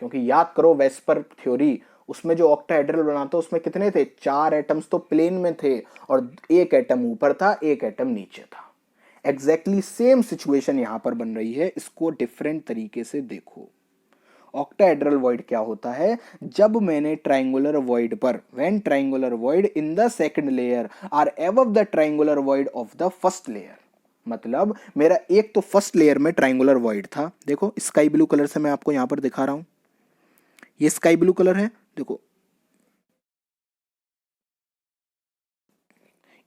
[SPEAKER 1] क्योंकि याद करो वेस्पर थ्योरी, उसमें जो ऑक्टाहेड्रल बना था उसमें कितने थे, 4 एटम्स तो प्लेन में थे और एक एटम ऊपर था, एक एटम नीचे था। एग्जैक्टली सेम सिचुएशन यहां पर बन रही है, इसको डिफरेंट तरीके से देखो। ऑक्टाहेड्रल वॉइड क्या होता है, जब मैंने ट्रायंगुलर वॉइड पर, when triangular void in the second layer are above the triangular void of the first layer. मतलब मेरा एक तो फर्स्ट लेयर में ट्रायंगुलर वॉइड था, देखो स्काई ब्लू कलर से मैं आपको यहां पर दिखा रहा हूं, ये स्काई ब्लू कलर है, देखो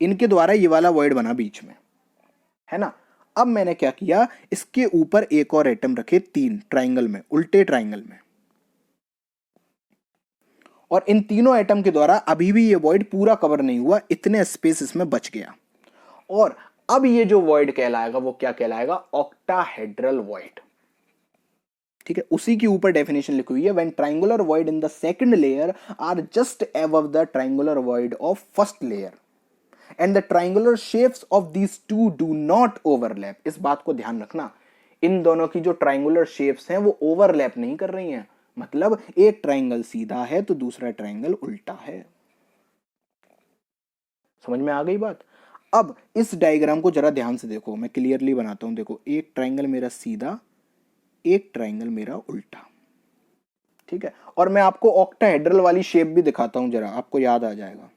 [SPEAKER 1] इनके द्वारा ये वाला वॉइड बना बीच में, है ना। अब मैंने क्या किया, इसके ऊपर एक और एटम रखे 3 ट्रायंगल में, उल्टे ट्रायंगल में, और इन तीनों एटम के द्वारा अभी भी ये वॉइड पूरा कवर नहीं हुआ, इतने स्पेस इसमें बच गया। और अब ये जो वॉइड कहलाएगा वो क्या कहलाएगा, ऑक्टाहेड्रल वॉइड। ठीक है, उसी के ऊपर डेफिनेशन लिखी हुई है, when triangular void in the second layer are just above the triangular void of first layer and the triangular shapes of these two do not overlap. इस बात को ध्यान रखना, इन दोनों की जो ट्रायंगुलर शेप्स हैं वो ओवरलैप नहीं कर रही हैं। मतलब एक ट्रायंगल सीधा है तो दूसरा ट्रायंगल उल्टा है। समझ में आ गई बात। अब इस डायग्राम को जरा ध्यान से देखो, मैं क्लियरली बनाता हूं, देखो एक ट्रायंगल मेरा सीधा, एक ट्रायंगल मेरा उल्टा। ठीक है, और मैं आपको ऑक्टाहेड्रल वाली शेप भी दिखाता हूं, जरा आपको याद आ जाएगा।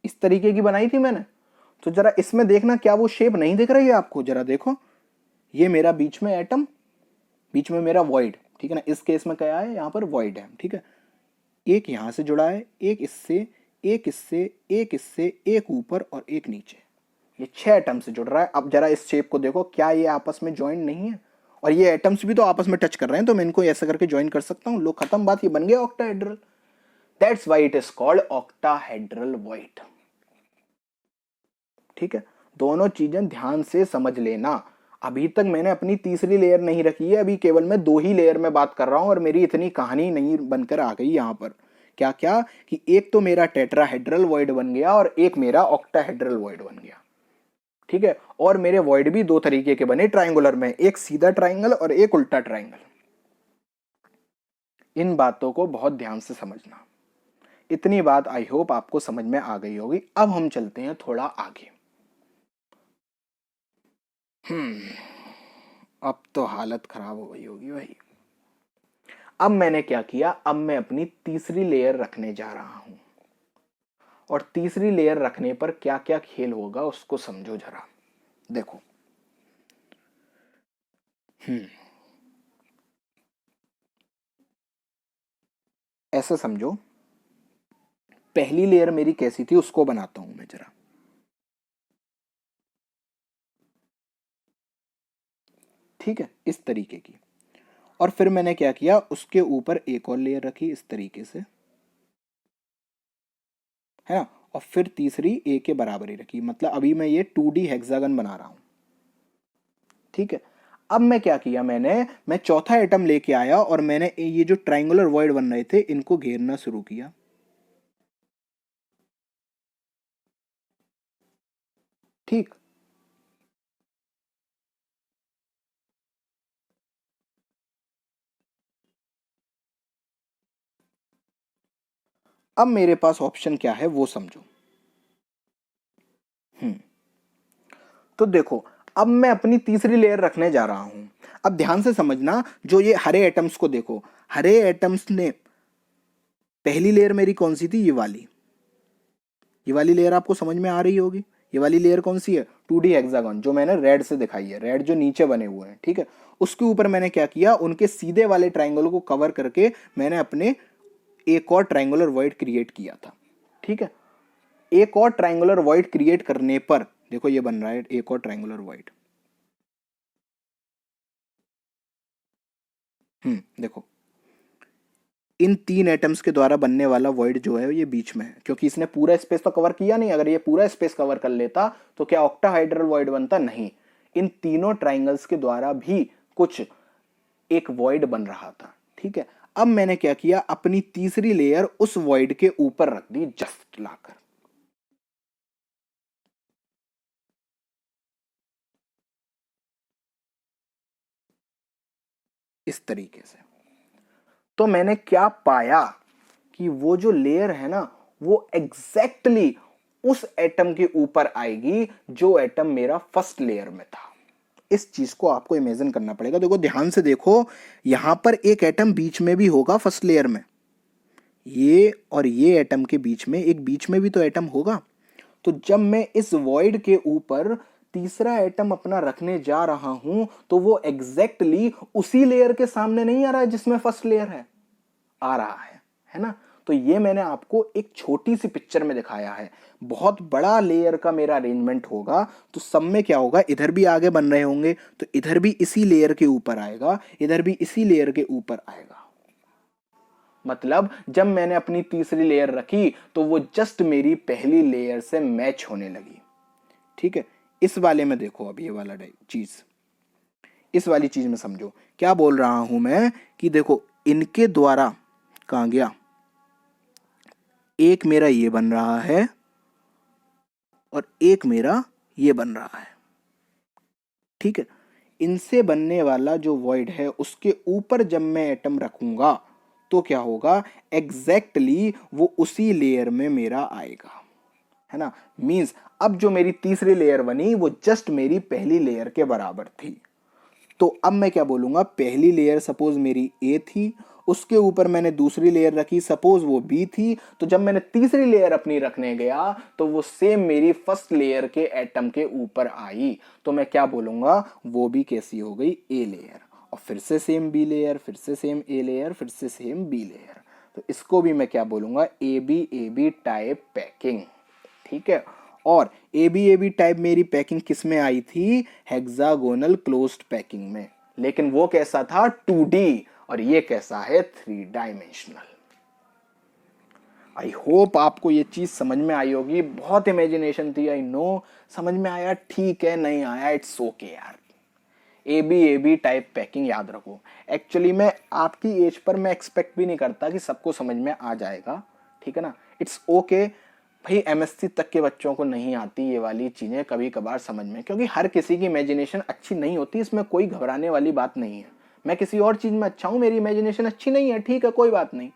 [SPEAKER 1] इस तरीके की बनाई थी मैंने, तो जरा इसमें देखना क्या वो शेप नहीं दिख रही है आपको, जरा देखो। ये मेरा बीच में एटम, बीच में मेरा वॉइड, ठीक है ना, इस केस में क्या है, यहां पर वॉइड है। ठीक है, एक यहां से जुड़ा है, एक इससे, एक इससे, एक इससे, एक ऊपर और एक नीचे, ये 6 एटम से जुड़ रहा है। अब जरा इस शेप को देखो, क्या ये आपस में ज्वाइंट नहीं है, और ये एटम्स भी तो आपस में टच कर रहे हैं, तो मैं इनको ऐसा करके ज्वाइन कर सकता हूं। लो खत्म बात, ये बन गया octahedral. That's why it is called octahedral void. ठीक है, दोनों चीजें ध्यान से समझ लेना। अभी तक मैंने अपनी तीसरी लेयर नहीं रखी है, अभी केवल मैं 2 ही लेयर में बात कर रहा हूं और मेरी इतनी कहानी नहीं बनकर आ गई यहां पर। क्या क्या कि एक तो मेरा टेट्राहेड्रल वॉइड बन गया और एक मेरा ऑक्टाहेड्रल वॉइड बन गया। ठीक है, और मेरे वॉइड भी 2 तरीके के बने ट्रायंगुलर में, एक सीधा ट्रायंगल और एक उल्टा ट्रायंगल। इन बातों को बहुत ध्यान से समझना। इतनी बात आई होप आपको समझ में आ गई होगी। अब हम चलते हैं थोड़ा आगे। अब तो हालत खराब हो गई होगी भाई। अब मैंने क्या किया, अब मैं अपनी तीसरी लेयर रखने जा रहा हूं, और तीसरी लेयर रखने पर क्या क्या खेल होगा उसको समझो जरा। देखो ऐसा समझो, पहली लेयर मेरी कैसी थी उसको बनाता हूं मैं जरा। ठीक है, इस तरीके की। और फिर मैंने क्या किया, उसके ऊपर एक और लेयर रखी इस तरीके से, है ना, और फिर तीसरी ए के बराबर ही रखी। मतलब अभी मैं ये 2D हेक्सागन बना रहा हूं। ठीक है, अब मैं क्या किया, मैं चौथा एटम लेके आया और मैंने ये जो ट्रायंगुलर वॉइड बन रहे थे इनको घेरना शुरू किया। ठीक, अब मेरे पास ऑप्शन क्या है वो समझो। हम्म, तो देखो, अब मैं अपनी तीसरी लेयर रखने जा रहा हूं। अब ध्यान से समझना, जो ये हरे एटम्स को देखो, हरे एटम्स ने पहली लेयर मेरी कौन सी थी, ये वाली लेयर आपको समझ में आ रही होगी। ये वाली लेयर कौन सी है, 2D हेक्सागन, जो मैंने रेड से दिखाई है, रेड जो नीचे बने हुए हैं। ठीक है, उसके ऊपर मैंने क्या किया, उनके सीधे वाले ट्राइंगल को कवर करके मैंने अपने एक और ट्राइंगुलर वॉइड क्रिएट किया था। ठीक है, एक और ट्राइंगुलर वॉइड क्रिएट करने पर देखो ये बन रहा है एक और ट्राइंगुलर वॉइड। देखो, इन तीन एटम्स के द्वारा बनने वाला वॉइड जो है ये बीच में है, क्योंकि इसने पूरा स्पेस तो कवर किया नहीं। अगर ये पूरा स्पेस कवर कर लेता तो क्या ऑक्टाहाइड्रल वॉइड बनता, नहीं। इन तीनों ट्राइंगल्स के द्वारा भी कुछ एक वॉइड बन रहा था। ठीक है, अब मैंने क्या किया, अपनी तीसरी लेयर उस वॉइड के ऊपर रख दी, जस्ट लाकर। इस तरीके से। तो मैंने क्या पाया कि वो जो लेयर है ना, वो एग्जैक्टली उस एटम के ऊपर आएगी जो एटम मेरा फर्स्ट लेयर में था। इस चीज को आपको इमेजिन करना पड़ेगा। देखो ध्यान से देखो, यहां पर एक एटम बीच में भी होगा फर्स्ट लेयर में, ये और ये एटम के बीच में एक बीच में भी तो एटम होगा। तो जब मैं इस वॉइड के ऊपर तीसरा एटम अपना रखने जा रहा हूं तो वो एग्जैक्टली उसी लेयर के सामने नहीं आ रहा है जिसमें फर्स्ट लेयर है, आ रहा है ना। तो ये मैंने आपको एक छोटी सी पिक्चर में दिखाया है। बहुत बड़ा लेयर का मेरा अरेंजमेंट होगा तो सब में क्या होगा, इधर भी आगे बन रहे होंगे तो इधर भी इसी लेयर के ऊपर आएगा, इधर भी इसी लेयर के ऊपर आएगा। मतलब जब मैंने अपनी तीसरी लेयर रखी तो वो जस्ट मेरी पहली लेयर से मैच होने लगी। ठीक है, इस वाले में देखो, अब ये वाला चीज, इस वाली चीज में समझो क्या बोल रहा हूं मैं, कि देखो इनके द्वारा कहां गया, एक मेरा ये बन रहा है और एक मेरा ये बन रहा है। ठीक है, इनसे बनने वाला जो वॉइड है उसके ऊपर जब मैं एटम रखूंगा तो क्या होगा, एग्जैक्टली वो उसी लेयर में मेरा आएगा, है ना। मींस अब जो मेरी तीसरी लेयर बनी वो जस्ट मेरी पहली लेयर के बराबर थी। तो अब मैं क्या बोलूंगा, पहली लेयर सपोज मेरी ए थी, उसके ऊपर मैंने दूसरी लेयर रखी, सपोज वो बी थी। तो जब मैंने तीसरी लेयर अपनी रखने गया तो वो सेम मेरी फर्स्ट लेयर के एटम के ऊपर आई। तो मैं क्या बोलूंगा, वो भी कैसी हो गई, ए लेयर, और फिर से सेम बी लेयर, फिर से सेम ए लेयर, फिर से सेम बी लेयर। तो इसको भी मैं क्या बोलूंगा, ए बी टाइप पैकिंग। ठीक है, और ए बी टाइप मेरी पैकिंग किस में आई थी, हेक्सागोनल क्लोज्ड पैकिंग में। लेकिन वो कैसा था, 2D, और ये कैसा है, 3 डायमेंशनल। आई होप आपको ये चीज समझ में आई होगी। बहुत इमेजिनेशन थी, आई नो। समझ में आया, ठीक है, नहीं आया इट्स ओके यार। ए बी टाइप पैकिंग याद रखो। एक्चुअली मैं आपकी एज पर मैं एक्सपेक्ट भी नहीं करता कि सबको समझ में आ जाएगा, ठीक है ना। इट्स ओके भाई, एमएससी तक के बच्चों को नहीं आती ये वाली चीजें कभी कभार समझ में, क्योंकि हर किसी की इमेजिनेशन अच्छी नहीं होती, इसमें कोई घबराने वाली बात नहीं है। मैं किसी और चीज में अच्छा हूं, मेरी इमेजिनेशन अच्छी नहीं है, ठीक है, कोई बात नहीं,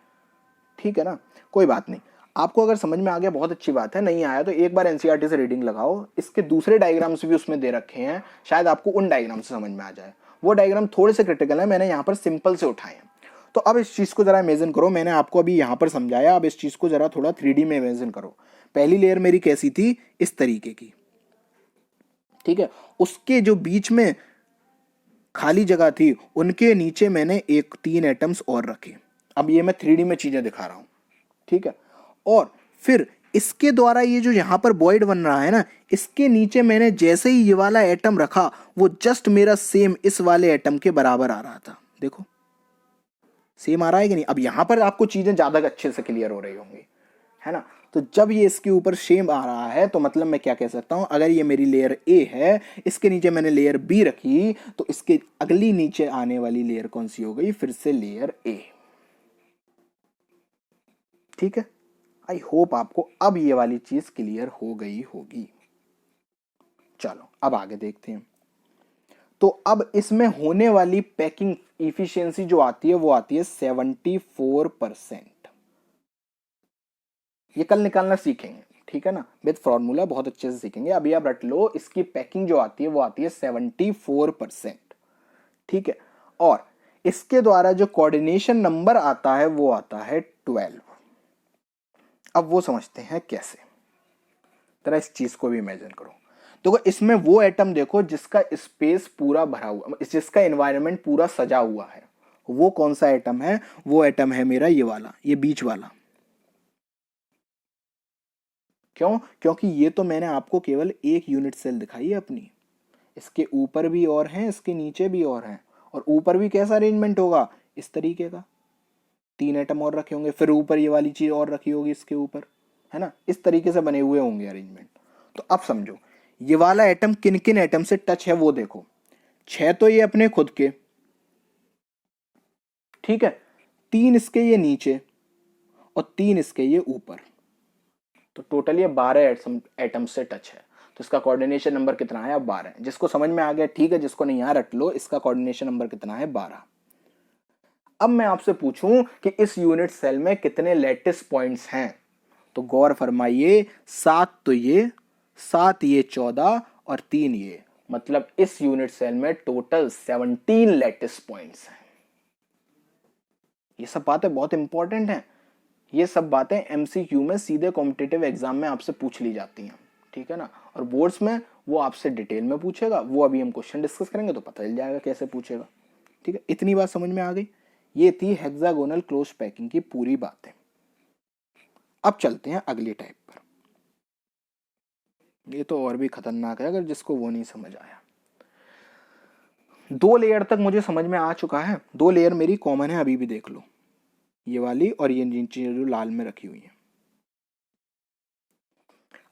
[SPEAKER 1] ठीक है ना, कोई बात नहीं। आपको अगर समझ में आ गया बहुत अच्छी बात है, नहीं आया तो एक बार एनसीईआरटी से रीडिंग लगाओ, इसके दूसरे डायग्राम्स भी उसमें दे रखे हैं, शायद आपको उन डायग्राम से समझ में आ जाए। वो डायग्राम थोड़े से क्रिटिकल है, मैंने यहाँ पर सिंपल से उठाए हैं। तो अब इस चीज को जरा इमेजिन करो, मैंने आपको अभी यहाँ पर समझाया, अब इस चीज को जरा थोड़ा 3D में इमेजिन करो। पहली लेयर मेरी कैसी थी, इस तरीके की, ठीक है, उसके जो बीच में खाली जगह थी उनके नीचे मैंने एक 3 एटम्स और रखे। अब ये मैं 3D में चीजें दिखा रहा हूं, ठीक है। और फिर इसके द्वारा ये जो यहाँ पर वॉइड बन रहा है ना, इसके नीचे मैंने जैसे ही ये वाला एटम रखा, वो जस्ट मेरा सेम इस वाले एटम के बराबर आ रहा था। देखो सेम आ रहा है कि नहीं। अब यहां पर आपको चीजें ज्यादा अच्छे से क्लियर हो रही होंगी, है ना। तो जब ये इसके ऊपर सेम आ रहा है तो मतलब मैं क्या कह सकता हूं, अगर ये मेरी लेयर ए है, इसके नीचे मैंने लेयर बी रखी, तो इसके अगली नीचे आने वाली लेयर कौन सी हो गई, फिर से लेयर ए। ठीक है, आई होप आपको अब ये वाली चीज क्लियर हो गई होगी। चलो अब आगे देखते हैं। तो अब इसमें होने वाली पैकिंग इफिशियंसी जो आती है वो आती है 74%। ये कल निकालना सीखेंगे, ठीक है ना, विद फॉर्मूला बहुत अच्छे से सीखेंगे। अभी आप रट लो, इसकी पैकिंग जो आती है वो आती है 74%। ठीक है, और इसके द्वारा जो कोऑर्डिनेशन नंबर आता है वो आता है 12। अब वो समझते हैं कैसे, जरा इस चीज को भी इमेजिन करो। देखो इसमें वो एटम देखो जिसका स्पेस पूरा भरा हुआ, जिसका एनवायरनमेंट पूरा सजा हुआ है। वो कौन सा एटम है, वो एटम है मेरा ये वाला, ये बीच वाला। क्यों, क्योंकि ये तो मैंने आपको केवल एक यूनिट सेल दिखाई है अपनी, इसके ऊपर भी और हैं, इसके नीचे भी और हैं। और ऊपर भी कैसा अरेंजमेंट होगा, इस तरीके का, 3 एटम और रखे होंगे, फिर ऊपर ये वाली चीज और रखी होगी इसके ऊपर, है ना, इस तरीके से बने हुए होंगे अरेंजमेंट। तो अब समझो ये वाला एटम किन किन एटम से टच है वो देखो। 6 तो ये अपने खुद के, ठीक है, 3 इसके ये नीचे, और 3 इसके ये ऊपर। तो टोटल ये 12 एटम से टच है। तो इसका कोऑर्डिनेशन नंबर कितना है, अब 12। जिसको समझ में आ गया ठीक है, जिसको नहीं आ रट लो, इसका कोऑर्डिनेशन नंबर कितना है, 12। अब मैं आपसे पूछूं कि इस यूनिट सेल में कितने लैटिस पॉइंट्स हैं, तो गौर फरमाइए, 7 तो ये, 7 ये 14 और 3 ये, मतलब इस यूनिट सेल में टोटल 17 लैटिस पॉइंट्स हैं। ये सब बातें बहुत इंपॉर्टेंट हैं। ये सब बातें एमसीक्यू में सीधे कॉम्पिटिटिव एग्जाम में आपसे पूछ ली जाती हैं, ठीक है ना। और बोर्ड्स में वो आपसे डिटेल में पूछेगा, वो अभी हम क्वेश्चन डिस्कस करेंगे तो पता चल जाएगा कैसे पूछेगा। ठीक है, इतनी बात समझ में आ गई। ये थी हेक्सागोनल क्लोज पैकिंग की पूरी बातें। अब चलते हैं अगली टाइप पर। ये तो और भी खतरनाक है अगर जिसको वो नहीं समझ आया। 2 लेयर तक मुझे समझ में आ चुका है, 2 लेयर मेरी कॉमन है, अभी भी देख लो, ये वाली और ये नीचे जो लाल में रखी हुई है।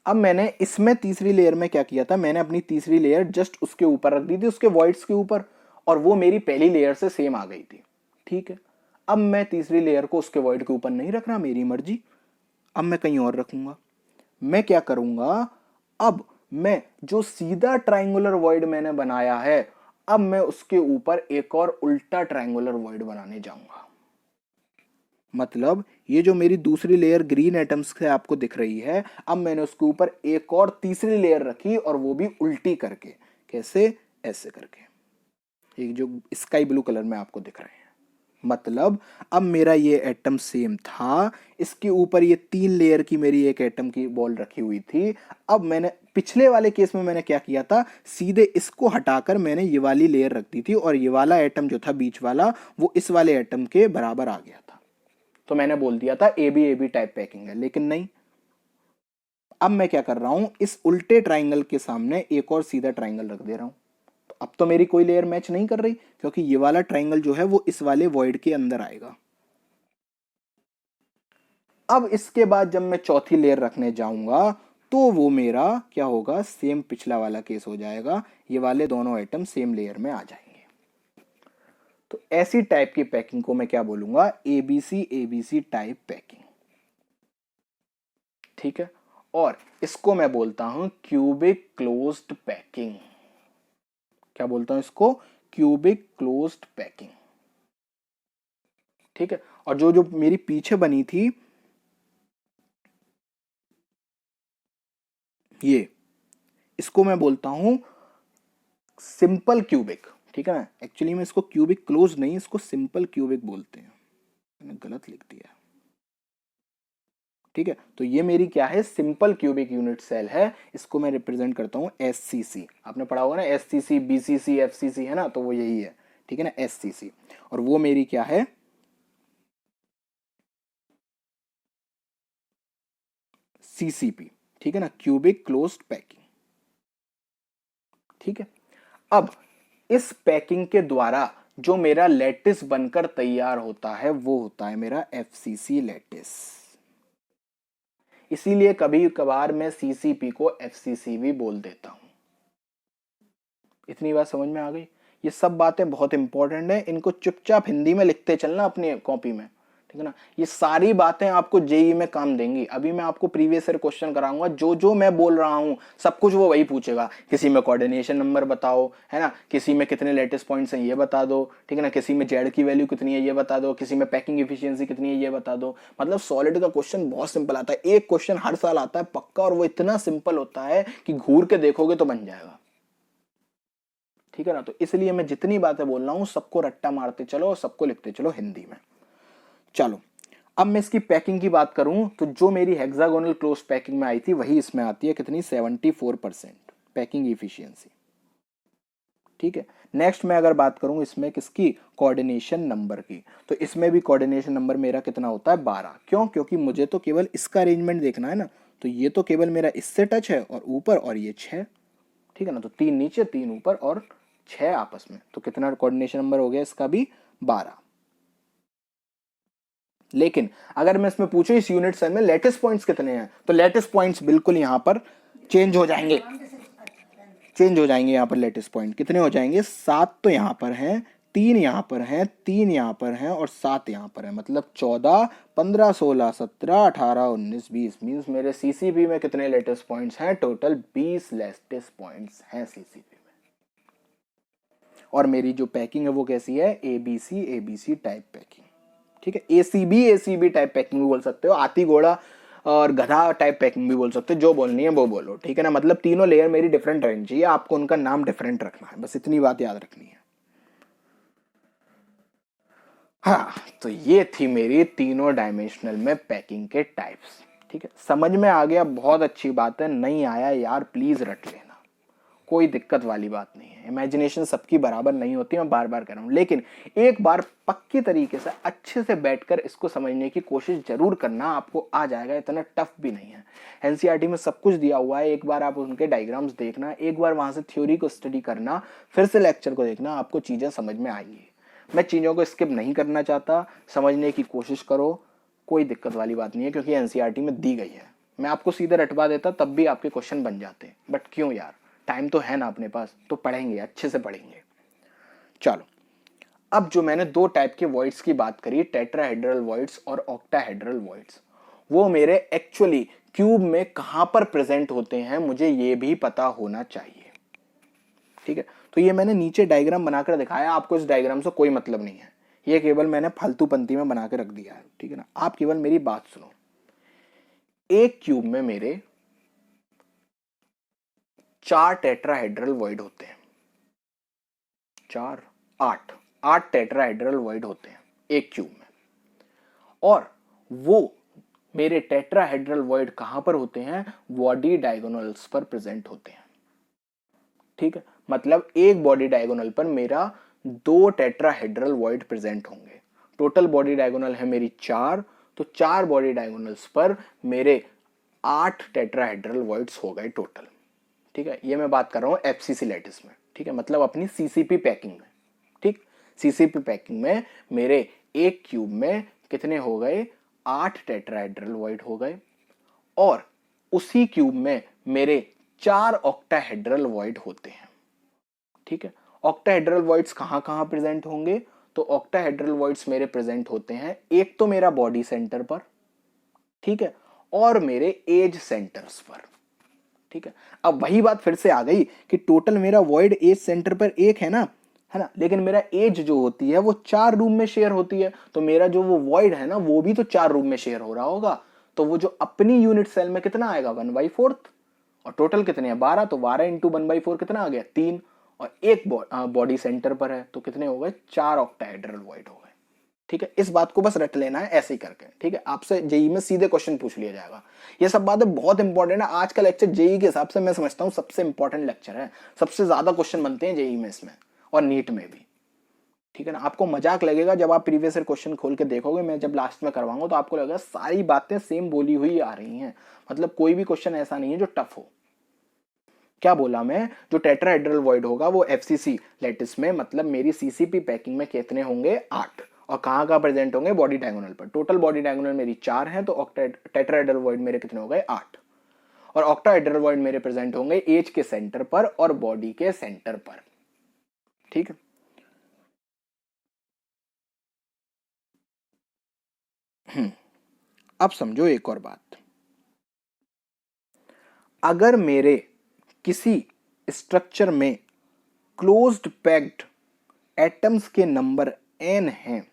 [SPEAKER 1] अब मैंने इसमें तीसरी लेयर में क्या किया था, मैंने अपनी तीसरी लेयर जस्ट उसके ऊपर रख दी थी, उसके वॉइड्स के ऊपर, और वो मेरी पहली लेयर से सेम आ गई थी। ठीक है, अब मैं तीसरी लेयर को उसके वॉइड के ऊपर नहीं रख रहा, मेरी मर्जी, अब मैं कहीं और रखूंगा। मैं क्या करूंगा, अब मैं जो सीधा ट्रायंगुलर वॉइड मैंने बनाया है, अब मैं उसके ऊपर एक और उल्टा ट्रायंगुलर वॉइड बनाने जाऊंगा। मतलब ये जो मेरी दूसरी लेयर ग्रीन एटम्स से आपको दिख रही है, अब मैंने उसके ऊपर एक और तीसरी लेयर रखी, और वो भी उल्टी करके। कैसे, ऐसे करके, एक जो स्काई ब्लू कलर में आपको दिख रहे हैं। मतलब अब मेरा ये एटम सेम था, इसके ऊपर ये 3 लेयर की मेरी एक एटम की बॉल रखी हुई थी। अब मैंने पिछले वाले केस में मैंने क्या किया था, सीधे इसको हटाकर मैंने ये वाली लेयर रख दी थी, और ये वाला एटम जो था बीच वाला, वो इस वाले एटम के बराबर आ गया था। तो मैंने बोल दिया था ए बी टाइप पैकिंग है, लेकिन नहीं। अब मैं क्या कर रहा हूं, इस उल्टे ट्राइंगल के सामने एक और सीधा ट्राइंगल रख दे रहा हूं। तो अब तो मेरी कोई लेयर मैच नहीं कर रही, क्योंकि ये वाला ट्राइंगल जो है वो इस वाले वॉइड के अंदर आएगा। अब इसके बाद जब मैं चौथी लेयर रखने जाऊंगा, तो वो मेरा क्या होगा, सेम पिछला वाला केस हो जाएगा, ये वाले दोनों आइटम सेम लेयर में आ जाएंगे। तो ऐसी टाइप की पैकिंग को मैं क्या बोलूंगा, एबीसी टाइप पैकिंग। ठीक है, और इसको मैं बोलता हूं क्यूबिक क्लोज्ड पैकिंग। क्या बोलता हूं इसको, क्यूबिक क्लोज्ड पैकिंग। ठीक है, और जो जो मेरी पीछे बनी थी, ये, इसको मैं बोलता हूं सिंपल क्यूबिक। ठीक है ना, एक्चुअली में इसको क्यूबिक क्लोज नहीं, इसको सिंपल क्यूबिक बोलते हैं, मैंने गलत लिख दिया। ठीक है, तो ये मेरी क्या है, सिंपल क्यूबिक यूनिट सेल है, इसको मैं रिप्रेजेंट करता हूं एससीसी। आपने पढ़ा होगा ना, एससीसी, बीसीसी, एफसीसी, है ना, तो वो यही है। ठीक है ना, एससीसी। और वो मेरी क्या है, सीसीपी, ठीक है ना, क्यूबिक क्लोज्ड पैकिंग। ठीक है, अब इस पैकिंग के द्वारा जो मेरा लैटिस बनकर तैयार होता है वो होता है मेरा एफसीसी लैटिस। इसीलिए कभी कभार मैं सीसीपी को एफसीसी भी बोल देता हूं। इतनी बात समझ में आ गई? ये सब बातें बहुत इंपॉर्टेंट है, इनको चुपचाप हिंदी में लिखते चलना अपनी कॉपी में, ठीक है ना। ये सारी बातें आपको जेई में काम देंगी। अभी मैं आपको प्रीवियस ईयर क्वेश्चन कराऊंगा, जो जो मैं बोल रहा हूं सब कुछ वो वही पूछेगा। किसी में कोऑर्डिनेशन नंबर बताओ, है ना, किसी में कितने लेटेस्ट पॉइंट्स हैं ये बता दो, ठीक है ना, किसी में जेड की वैल्यू कितनी है ये बता दो, किसी में पैकिंग एफिशिएंसी कितनी है ये बता दो। मतलब सॉलिड का क्वेश्चन बहुत सिंपल आता है, एक क्वेश्चन हर साल आता है पक्का, और वो इतना सिंपल होता है कि घूर के देखोगे तो बन जाएगा, ठीक है ना। तो इसलिए मैं जितनी बातें बोल रहा हूं सबको रट्टा मारते चलो और सबको लिखते चलो हिंदी में। चलो, अब मैं इसकी पैकिंग की बात करूं तो जो मेरी हेक्सागोनल क्लोज पैकिंग में आई थी वही इसमें आती है, कितनी, 74% पैकिंग इफिशियंसी। ठीक है, नेक्स्ट मैं अगर बात करूं इसमें किसकी, कोऑर्डिनेशन नंबर की, तो इसमें भी कोऑर्डिनेशन नंबर मेरा कितना होता है, 12। क्यों? क्योंकि मुझे तो केवल इसका अरेंजमेंट देखना है ना, तो ये तो केवल मेरा इससे टच है और ऊपर, और ये 6, ठीक है ना। तो 3 नीचे 3 ऊपर और 6 आपस में, तो कितना कोऑर्डिनेशन नंबर हो गया इसका भी, 12। लेकिन अगर मैं इसमें पूछूं इस यूनिट सेल में लेटेस पॉइंट्स कितने हैं, तो लेटेस पॉइंट्स बिल्कुल यहां पर चेंज हो जाएंगे, यहां पर लेटेस पॉइंट कितने हो जाएंगे, 7 तो यहां पर हैं, 3 यहां पर हैं, 3 यहां पर हैं और 7 यहां पर है, मतलब 14, 15, 16, 17, 18, 19, 20। मींस मेरे सीसीपी में कितने लेटेस्ट पॉइंट्स हैं, टोटल 20 लेटेस्ट पॉइंट्स हैं सीसीपी में। और मेरी जो पैकिंग है वो कैसी है, एबीसी टाइप पैकिंग, ठीक है। एसीबी टाइप पैकिंग भी बोल सकते हो, हाथी घोड़ा और गधा टाइप पैकिंग भी बोल सकते हो, जो बोलनी है वो बोलो, ठीक है ना। मतलब तीनों लेयर मेरी डिफरेंट रहनी चाहिए, आपको उनका नाम डिफरेंट रखना है, बस इतनी बात याद रखनी है। हाँ, तो ये थी मेरी तीनों डायमेंशनल में पैकिंग के टाइप्स, ठीक है। समझ में आ गया, बहुत अच्छी बात है। नहीं आया यार प्लीज रट लेना, कोई दिक्कत वाली बात नहीं है। इमेजिनेशन सबकी बराबर नहीं होती, मैं बार बार कह रहा हूं, लेकिन एक बार पक्की तरीके से अच्छे से बैठकर इसको समझने की कोशिश जरूर करना, आपको आ जाएगा, इतना टफ भी नहीं है। एनसीईआरटी में सब कुछ दिया हुआ है, एक बार आप उनके डायग्राम्स देखना, एक बार वहां से थ्योरी को स्टडी करना, फिर से लेक्चर को देखना, आपको चीजें समझ में आएंगी। मैं चीजों को स्किप नहीं करना चाहता, समझने की कोशिश करो, कोई दिक्कत वाली बात नहीं है, क्योंकि एनसीईआरटी में दी गई है। मैं आपको सीधे रटवा देता तब भी आपके क्वेश्चन बन जाते, बट क्यों यार, टाइम तो है ना अपने पास, तो पढ़ेंगे, अच्छे से पढ़ेंगे। चलो, अब जो मैंने दो टाइप के वॉइड्स की बात करी, टेट्राहेड्रल वॉइड्स और ऑक्टाहेड्रल वॉइड्स, वो मेरे एक्चुअली क्यूब में कहां पर प्रेजेंट होते हैं मुझे ये भी पता होना चाहिए, ठीक है। तो ये मैंने नीचे डायग्राम बनाकर दिखाया, आपको इस डायग्राम से कोई मतलब नहीं है, ये केवल मैंने फालतू पंक्ति में बना के रख दिया है, ठीक है ना। आप केवल मेरी बात सुनो। एक क्यूब में मेरे 4 टेट्राहेड्रल वॉइड होते हैं, 4, 8 टेट्राहेड्रल वॉइड होते हैं एक क्यूब में, और वो मेरे टेट्राहेड्रल वॉइड कहां पर होते हैं, बॉडी डायगोनल्स पर प्रेजेंट होते हैं, ठीक है। मतलब एक बॉडी डायगोनल पर मेरा 2 टेट्राहेड्रल वॉइड प्रेजेंट होंगे। टोटल बॉडी डायगोनल है मेरी 4, तो 4 बॉडी डायगोनल्स पर मेरे 8 टेट्राहेड्रल वॉइड्स हो गए टोटल, ठीक है। ये मैं बात कर रहा हूं एफसीसी लैटिस में, ठीक है, मतलब अपनी सीसीपी पैकिंग में, ठीक। सीसीपी पैकिंग में मेरे एक क्यूब में कितने हो गए, 8 टेट्राहेड्रल वॉइड हो गए, और उसी क्यूब में मेरे 4 ऑक्टाहेड्रल वॉइड होते हैं, ठीक है। ऑक्टाहेड्रल वॉइड्स कहां कहां प्रेजेंट होंगे, तो ऑक्टाहेड्रल वॉइड्स मेरे प्रेजेंट होते हैं एक तो मेरा बॉडी सेंटर पर, ठीक है, और मेरे एज सेंटर्स पर, ठीक है। अब वही बात फिर से आ गई कि टोटल मेरा वॉइड एज सेंटर पर एक है ना, लेकिन मेरा एज जो होती है वो 4 रूम में शेयर होती है, तो मेरा जो वो वॉइड है ना वो भी तो 4 रूम में शेयर हो रहा होगा, तो वो जो अपनी यूनिट सेल में कितना आएगा, 1/4, और टोटल कितने हैं, 12, तो 12 इंटू 1/4 कितना आ गया, 3, और एक बॉडी सेंटर पर है, तो कितने हो गए, 4 ऑक्टाहेड्रल वॉइड हो गए, ठीक है। इस बात को बस रट लेना है ऐसे ही करके, ठीक है। आपसे जेई में सीधे क्वेश्चन पूछ लिया जाएगा, ये सब बातें बहुत इंपॉर्टेंट है। आज का लेक्चर जेई के हिसाब से मैं समझता हूं सबसे इंपॉर्टेंट लेक्चर है, सबसे ज्यादा क्वेश्चन बनते हैं जेई में इसमें और नीट में भी। ठीक है ना। आपको मजाक लगेगा जब आप प्रीवियस ईयर क्वेश्चन खोल के देखोगे, मैं जब लास्ट में करवाऊंगा तो आपको लगेगा सारी बातें सेम बोली हुई आ रही हैं, मतलब कोई भी क्वेश्चन ऐसा नहीं है जो टफ हो। क्या बोला मैं, जो टेट्राहेड्रल वॉइड होगा वो एफसीसी लैटिस में, मतलब मेरी सीसीपी पैकिंग में कितने होंगे, 8, और कहां कहां प्रेजेंट होंगे, बॉडी डायगोनल पर। टोटल बॉडी डायगोनल मेरी 4 है, तो टेट्राहेड्रल वॉइड मेरे कितने हो गए, 8। और ऑक्टाहेड्रल वॉइड मेरे प्रेजेंट होंगे एज के सेंटर पर और बॉडी के सेंटर पर। ठीक है। अब समझो एक और बात, अगर मेरे किसी स्ट्रक्चर में क्लोज्ड पैक्ड एटम्स के नंबर n हैं,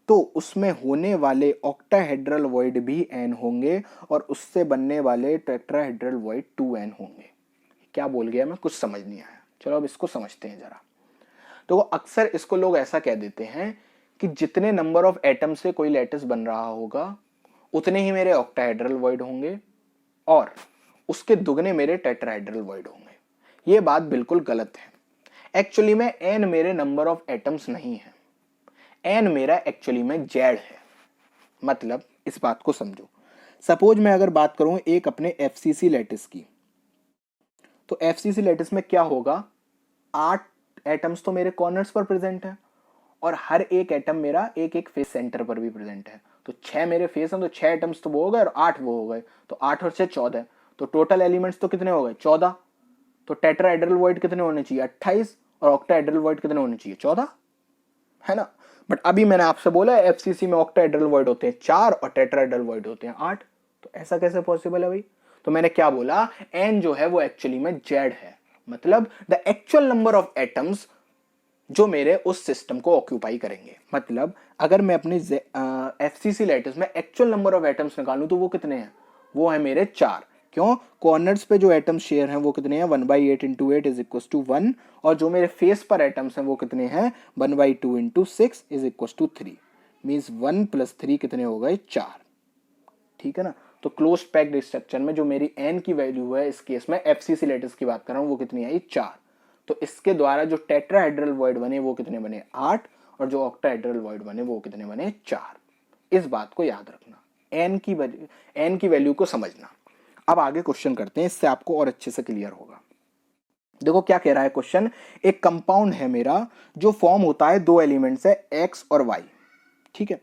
[SPEAKER 1] तो उसमें होने वाले ऑक्टाहेड्रल वॉइड भी n होंगे और उससे बनने वाले टेट्राहेड्रल वॉइड 2n होंगे। क्या बोल गया मैं, कुछ समझ नहीं आया। चलो अब इसको समझते हैं जरा। तो अक्सर इसको लोग ऐसा कह देते हैं कि जितने नंबर ऑफ एटम से कोई लैटिस बन रहा होगा उतने ही मेरे ऑक्टाहेड्रल वॉइड होंगे और उसके दुगने मेरे टेट्राहेड्रल वॉइड होंगे। ये बात बिल्कुल गलत है। एक्चुअली में n मेरे नंबर ऑफ एटम्स नहीं है, n मेरा एक्चुअली में z है। मतलब इस बात को समझो, सपोज मैं अगर बात करूं एक अपने एफसीसी लैटिस की, तो एफसीसी लैटिस में क्या होगा, 8 एटम्स तो मेरे कॉर्नर्स पर प्रेजेंट है और हर एक एटम मेरा एक एक फेस सेंटर पर भी प्रेजेंट है। तो 6 मेरे फेस हैं, तो 6 एटम्स तो वो हो गए और 8 वो हो गए, तो 8 और 6 14, तो टोटल एलिमेंट्स तो कितने हो गए, 14। तो टेट्राहेड्रल वॉइड कितने होने चाहिए, 28, और ऑक्टाहेड्रल वॉइड कितने होने चाहिए, 14, है ना। बट अभी मैंने आपसे बोला एफसीसी में ऑक्टाहेड्रल वॉइड होते हैं 4 और टेट्राहेड्रल वॉइड होते हैं 8, तो ऐसा कैसे पॉसिबल है भाई। तो मैंने क्या बोला, एन जो है वो एक्चुअली में जेड है, मतलब the actual number of atoms जो मेरे उस सिस्टम को ऑक्यूपाई करेंगे। मतलब अगर मैं अपने एफसीसी लैटिस में एक्चुअल नंबर ऑफ एटम्स निकालूं तो वो कितने हैं, वो है मेरे 4। क्यों, कॉर्नर्स पे जो एटम शेयर हैं वो कितने हैं, 1/8 इंटू 8 इज इक्वल टू 1, और जो मेरे फेस पर एटम्स हैं वो कितने हैं, 1/2 into 6 is equal to 3, means 1 + 3 कितने हो गए, 4। ठीक है ना। तो क्लोज पैक्ड स्ट्रक्चर में जो मेरी एन की वैल्यू है, इस केस में एफसीसी लैटिस की बात कर रहा हूं, वो कितनी आई, 4। तो इसके द्वारा जो टेट्राहेड्रल वॉइड बने वो कितने बने, 8, और जो ऑक्टाहेड्रल वॉइड बने वो कितने बने, 4। इस बात को याद रखना, एन की वैल्यू को समझना। अब आगे क्वेश्चन करते हैं, इससे आपको और अच्छे से क्लियर होगा। देखो क्या कह रहा है क्वेश्चन, एक कंपाउंड है मेरा जो फॉर्म होता है 2 एलिमेंट से, एक्स और वाई। ठीक है,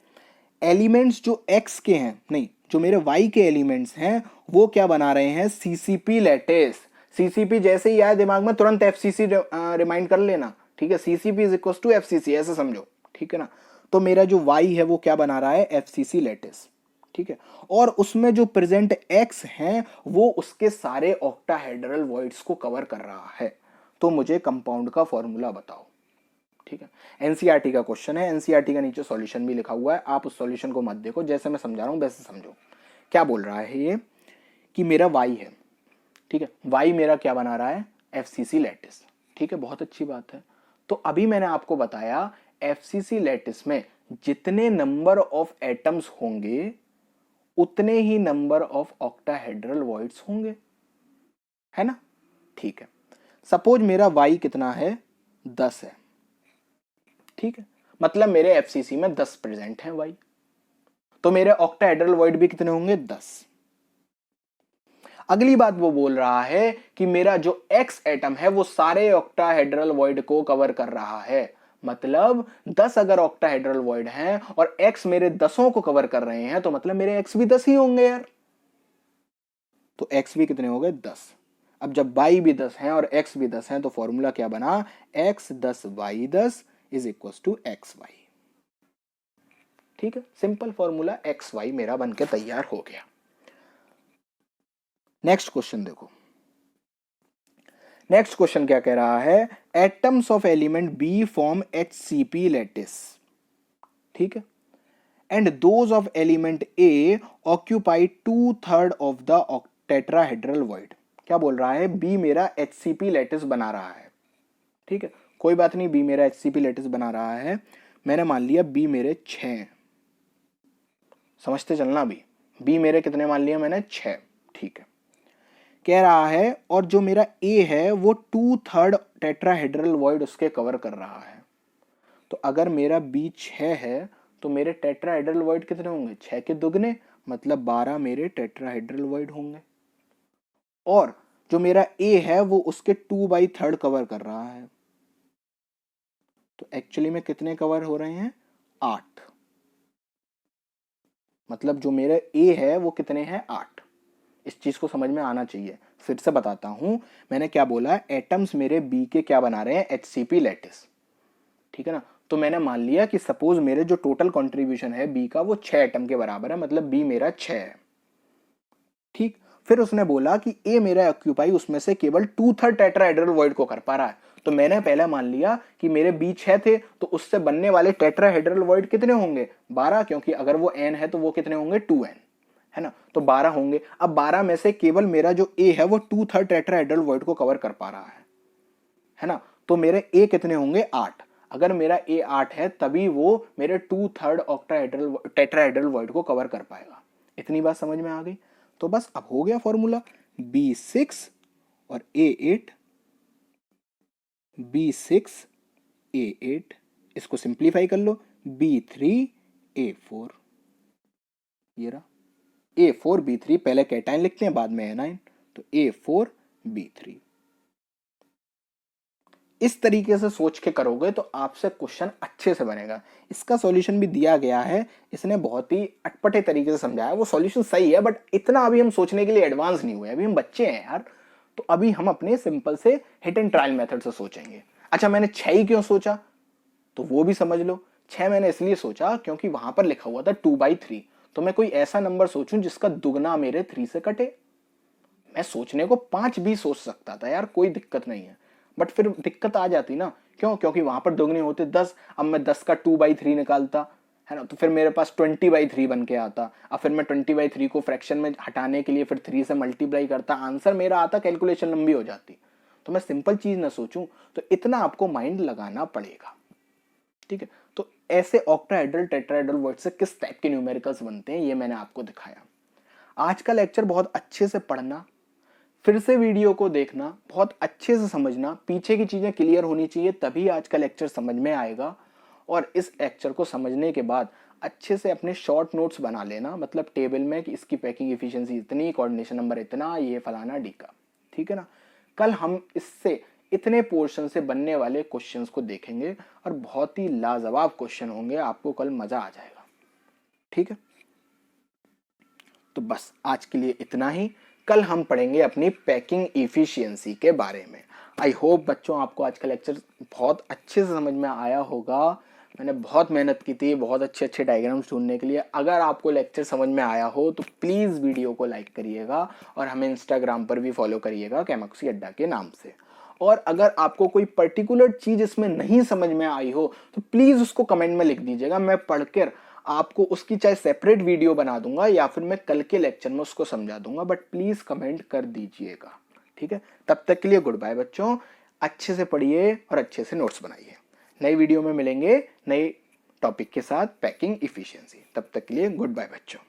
[SPEAKER 1] एलिमेंट्स जो एक्स के हैं, नहीं, जो मेरे वाई के एलिमेंट्स हैं वो क्या बना रहे हैं, सीसीपी लैटिस। सीसीपी जैसे ही आया दिमाग में तुरंत एफसीसी रिमाइंड कर लेना। ठीक है, CCP is equal to FCC, ऐसे समझो। ठीक है ना। तो मेरा जो वाई है वो क्या बना रहा है, एफसीसी लैटिस। ठीक है, और उसमें जो प्रेजेंट एक्स हैं वो उसके सारे ऑक्टाहेड्रल वॉइड्स को कवर कर रहा है। तो मुझे कंपाउंड का फॉर्मूला बताओ। ठीक है, एनसीईआरटी का क्वेश्चन है, एनसीईआरटी का नीचे सॉल्यूशन भी लिखा हुआ है, आप उस सॉल्यूशन को मत देखो, जैसे मैं समझा रहा हूं वैसे समझो। क्या बोल रहा है ये कि मेरा वाई है, ठीक है, वाई मेरा क्या बना रहा है, एफसीसी लैटिस। ठीक है, बहुत अच्छी बात है। तो अभी मैंने आपको बताया एफसीसी लैटिस में जितने नंबर ऑफ एटम्स होंगे उतने ही नंबर ऑफ ऑक्टाहेड्रल वॉइड्स होंगे, है ना। ठीक है, सपोज मेरा वाई कितना है, 10 है। ठीक है, मतलब मेरे एफसीसी में 10 प्रेजेंट हैं वाई, तो मेरे ऑक्टाहेड्रल वॉइड भी कितने होंगे, 10। अगली बात वो बोल रहा है कि मेरा जो एक्स एटम है वो सारे ऑक्टाहेड्रल वॉइड को कवर कर रहा है, मतलब 10 अगर ऑक्टाहेड्रल वॉइड हैं और एक्स मेरे 10 को कवर कर रहे हैं, तो मतलब मेरे एक्स भी 10 ही होंगे यार। तो एक्स भी कितने हो गए, 10। अब जब वाई भी 10 है और एक्स भी 10 है तो फॉर्मूला क्या बना, x 10 y 10 is equal to x y. ठीक है, सिंपल फॉर्मूला एक्स वाई मेरा बनके तैयार हो गया। नेक्स्ट क्वेश्चन देखो, नेक्स्ट क्वेश्चन क्या कह रहा है, atoms of element B form HCP lattice. ठीक है, and those of element A occupy 2/3 of the tetrahedral void. क्या बोल रहा है, बी मेरा एचसीपी लैटिस बना रहा है। ठीक है, कोई बात नहीं, बी मेरा एचसीपी लैटिस बना रहा है, मैंने मान लिया बी मेरे 6, समझते चलना। बी मेरे कितने मान लिया मैंने, 6। ठीक है, कह रहा है और जो मेरा ए है वो 2/3 टेट्राहेड्रल वॉइड उसके कवर कर रहा है। तो अगर मेरा B 6 है तो मेरे टेट्राहेड्रल वॉइड कितने होंगे, 6 के दुगने, मतलब 12 मेरे टेट्राहेड्रल वॉइड होंगे। और जो मेरा A है वो उसके 2/3 कवर कर रहा है, तो एक्चुअली में कितने कवर हो रहे हैं, 8। मतलब जो मेरा A है वो कितने हैं, 8। इस चीज को समझ में आना चाहिए। फिर से बताता हूं, मैंने क्या बोला, एटम्स मेरे B के क्या बना रहे हैं, HCP लैटिस, ठीक है ना। तो मैंने मान लिया कि सपोज मेरे जो टोटल कंट्रीब्यूशन है B का वो 6 एटम के बराबर है, मतलब B मेरा 6 है, ठीक। फिर उसने बोला कि A मेरा ऑक्यूपाई उसमें से केवल 2/3 टेट्राहेड्रल वॉइड को कर पा रहा है। तो मैंने पहले मान लिया कि मेरे B 6 थे, तो उससे बनने वाले टेट्राहेड्रल वॉइड कितने होंगे, 12, क्योंकि अगर वो n है तो वो कितने होंगे, 2n, है ना, तो 12 होंगे। अब 12 में से केवल मेरा जो A है वो 2/3 टेट्राहेड्रल वॉइड को कवर कर पा रहा है ना, तो मेरे A कितने होंगे, 8। अगर मेरा A 8 है तभी वो मेरे 2/3 ऑक्टाहेड्रल टेट्राहेड्रल वॉइड को कवर कर पाएगा। इतनी बात समझ में आ गई। तो बस अब हो गया फॉर्मूला, B6 और A8, B6 A8, इसको सिंप्लीफाई कर लो, B3 A4, ये रहा A4 B3, पहले कैटाइन लिखते हैं बाद में एनाइन, तो A4 B3। इस तरीके से सोच के करोगे तो आपसे क्वेश्चन अच्छे से बनेगा। इसका सॉल्यूशन भी दिया गया है, इसने बहुत ही अटपटे तरीके से समझाया। वो सॉल्यूशन सही है, बट इतना अभी हम सोचने के लिए एडवांस नहीं हुए, अभी हम बच्चे हैं यार। तो अभी हम अपने सिंपल से हिट एंड ट्रायल मेथड से सोचेंगे। अच्छा, मैंने 6 ही क्यों सोचा, तो वो भी समझ लो। 6 मैंने इसलिए सोचा क्योंकि वहां पर लिखा हुआ था 2/3, तो मैं कोई ऐसा नंबर सोचूं जिसका दुगना मेरे 3 से कटे। मैं सोचने को 5 भी सोच सकता था यार, कोई दिक्कत नहीं है, बट फिर दिक्कत आ जाती ना, क्यों, क्योंकि वहां पर दोगुने होते 10, अब मैं 10 का 2/3 निकालता, है ना, तो फिर मेरे पास 20/3 बन के आता। अब फिर मैं 20/3 को फ्रैक्शन में हटाने के लिए फिर 3 से मल्टीप्लाई करता, आंसर मेरा आता, कैलकुलेशन लंबी हो जाती। तो मैं सिंपल चीज ना सोचूं, तो इतना आपको माइंड लगाना पड़ेगा, ठीक है। तो ऐसे ऑक्टाहेड्रल टेट्राहेड्रल वर्ड से किस टाइप के न्यूमेरिकल्स बनते हैं ये मैंने आपको दिखाया। आज का लेक्चर बहुत अच्छे से पढ़ना, फिर से वीडियो को देखना, बहुत अच्छे से समझना, पीछे की चीजें क्लियर होनी चाहिए, तभी आज का लेक्चर समझ में आएगा। और इस लेक्चर को समझने के बाद अच्छे से अपने शॉर्ट नोट्स बना लेना, मतलब टेबल में कि इसकी पैकिंग एफिशिएंसी इतनी, कोऑर्डिनेशन नंबर इतना, ये फलाना डी का, ठीक है ना। कल हम इससे इतने पोर्शन से बनने वाले क्वेश्चंस को देखेंगे और बहुत ही लाजवाब क्वेश्चन होंगे, आपको कल मजा आ जाएगा, ठीक है। तो बस आज के लिए इतना ही। कल हम पढ़ेंगे अपनी पैकिंग इफिशियंसी के बारे में। आई होप बच्चों आपको आज का लेक्चर बहुत अच्छे से समझ में आया होगा। मैंने बहुत मेहनत की थी बहुत अच्छे अच्छे डायग्राम्स ढूंढने के लिए। अगर आपको लेक्चर समझ में आया हो तो प्लीज़ वीडियो को लाइक करिएगा और हमें इंस्टाग्राम पर भी फॉलो करिएगा केमिस्ट्री अड्डा के नाम से। और अगर आपको कोई पर्टिकुलर चीज़ इसमें नहीं समझ में आई हो तो प्लीज़ उसको कमेंट में लिख दीजिएगा, मैं पढ़कर आपको उसकी चाहे सेपरेट वीडियो बना दूंगा या फिर मैं कल के लेक्चर में उसको समझा दूंगा, बट प्लीज कमेंट कर दीजिएगा, ठीक है। तब तक के लिए गुड बाय बच्चों, अच्छे से पढ़िए और अच्छे से नोट्स बनाइए। नई वीडियो में मिलेंगे नए टॉपिक के साथ, पैकिंग इफिशियंसी। तब तक के लिए गुड बाय बच्चों।